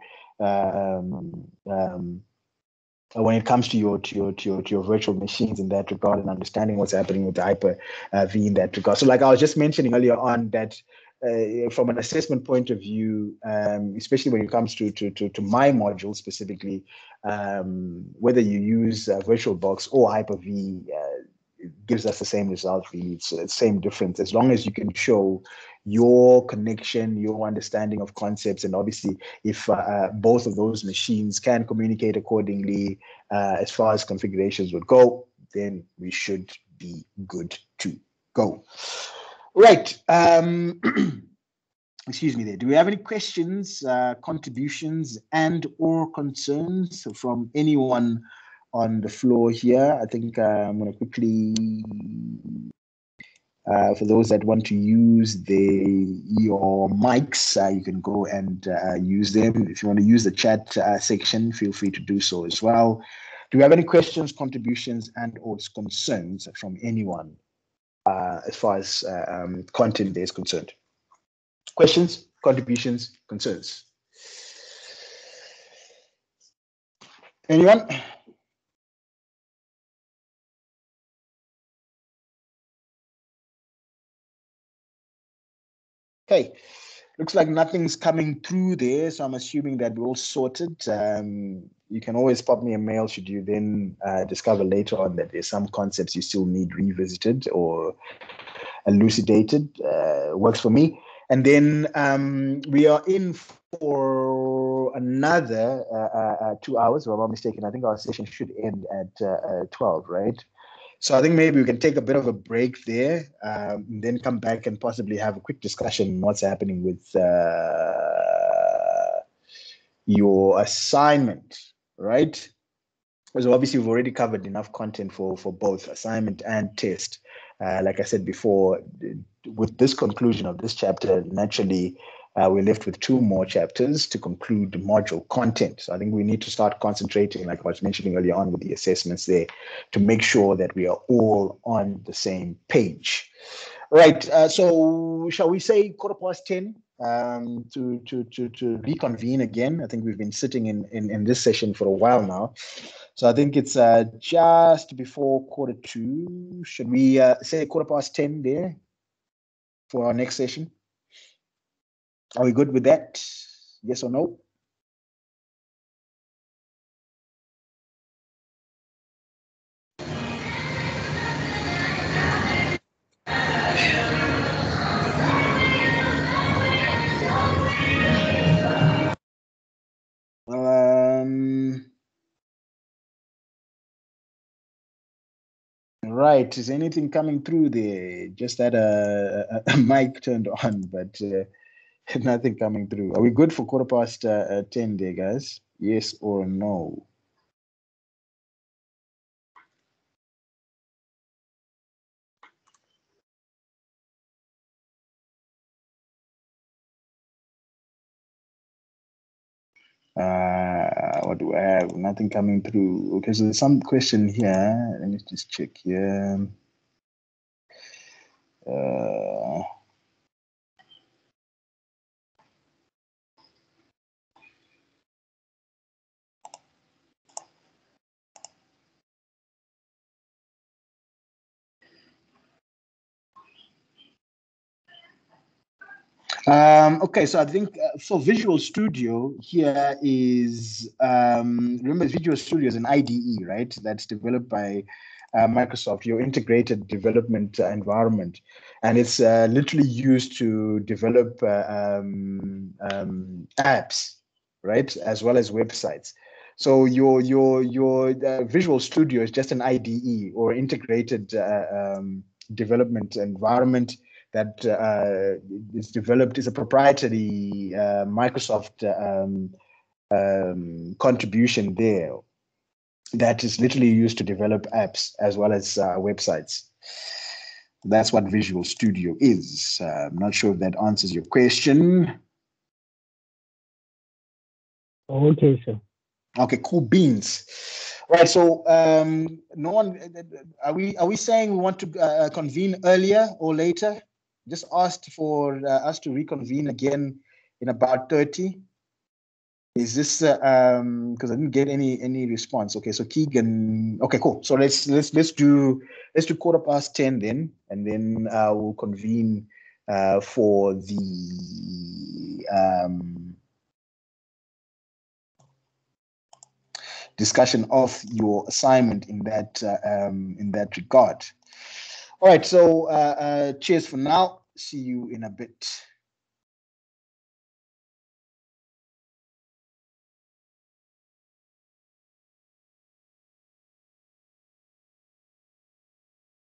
S1: when it comes to your virtual machines in that regard, and understanding what's happening with the Hyper-V in that regard. So like I was just mentioning earlier on, that from an assessment point of view, especially when it comes to my module specifically, whether you use VirtualBox or Hyper-V, it gives us the same result, really. It's the same difference, as long as you can show your connection, your understanding of concepts, and obviously if both of those machines can communicate accordingly as far as configurations would go, then we should be good to go. Right. Excuse me there. Do we have any questions, contributions, and or concerns from anyone on the floor here? I think I'm going to quickly, for those that want to use your mics, you can go and use them. If you want to use the chat section, feel free to do so as well. Do we have any questions, contributions, and or concerns from anyone as far as content is concerned? Questions, contributions, concerns? Anyone? Okay, looks like nothing's coming through there, so I'm assuming that we're all sorted. You can always pop me a mail should you then discover later on that there's some concepts you still need revisited or elucidated. Works for me. And then we are in for another 2 hours, if I'm not mistaken. I think our session should end at 12, right? So I think maybe we can take a bit of a break there, and then come back and possibly have a quick discussion on what's happening with your assignment, right? So obviously we've already covered enough content for both assignment and test. Like I said before, with this conclusion of this chapter, naturally, we're left with 2 more chapters to conclude the module content. So I think we need to start concentrating, like I was mentioning earlier on with the assessments there, to make sure that we are all on the same page. Right, so shall we say 10:15 to reconvene again? I think we've been sitting in this session for a while now. So I think it's just before 2:45. Should we say 10:15 there for our next session? Are we good with that? Yes or no? Right. Is anything coming through there? Just had a mic turned on, but nothing coming through. Are we good for 10:15 there, guys? Yes or no? What do I have? Nothing coming through. Okay, so there's some question here. Let me just check here. Okay, so I think for Visual Studio here is, remember Visual Studio is an IDE, right? That's developed by Microsoft, your integrated development environment. And it's literally used to develop apps, right? As well as websites. So your Visual Studio is just an IDE or integrated development environment that is developed, is a proprietary Microsoft contribution there that is literally used to develop apps as well as websites. That's what Visual Studio is. I'm not sure if that answers your question.
S2: Okay, sir.
S1: Okay, cool beans. Right. So, no one. Are we saying we want to convene earlier or later? Just asked for us to reconvene again in about 30. Is this because I didn't get any response? Okay, so Keegan. Okay, cool. So let's do 10:15 then, and then we'll convene for the discussion of your assignment in that regard. All right, so cheers for now. See you in a bit.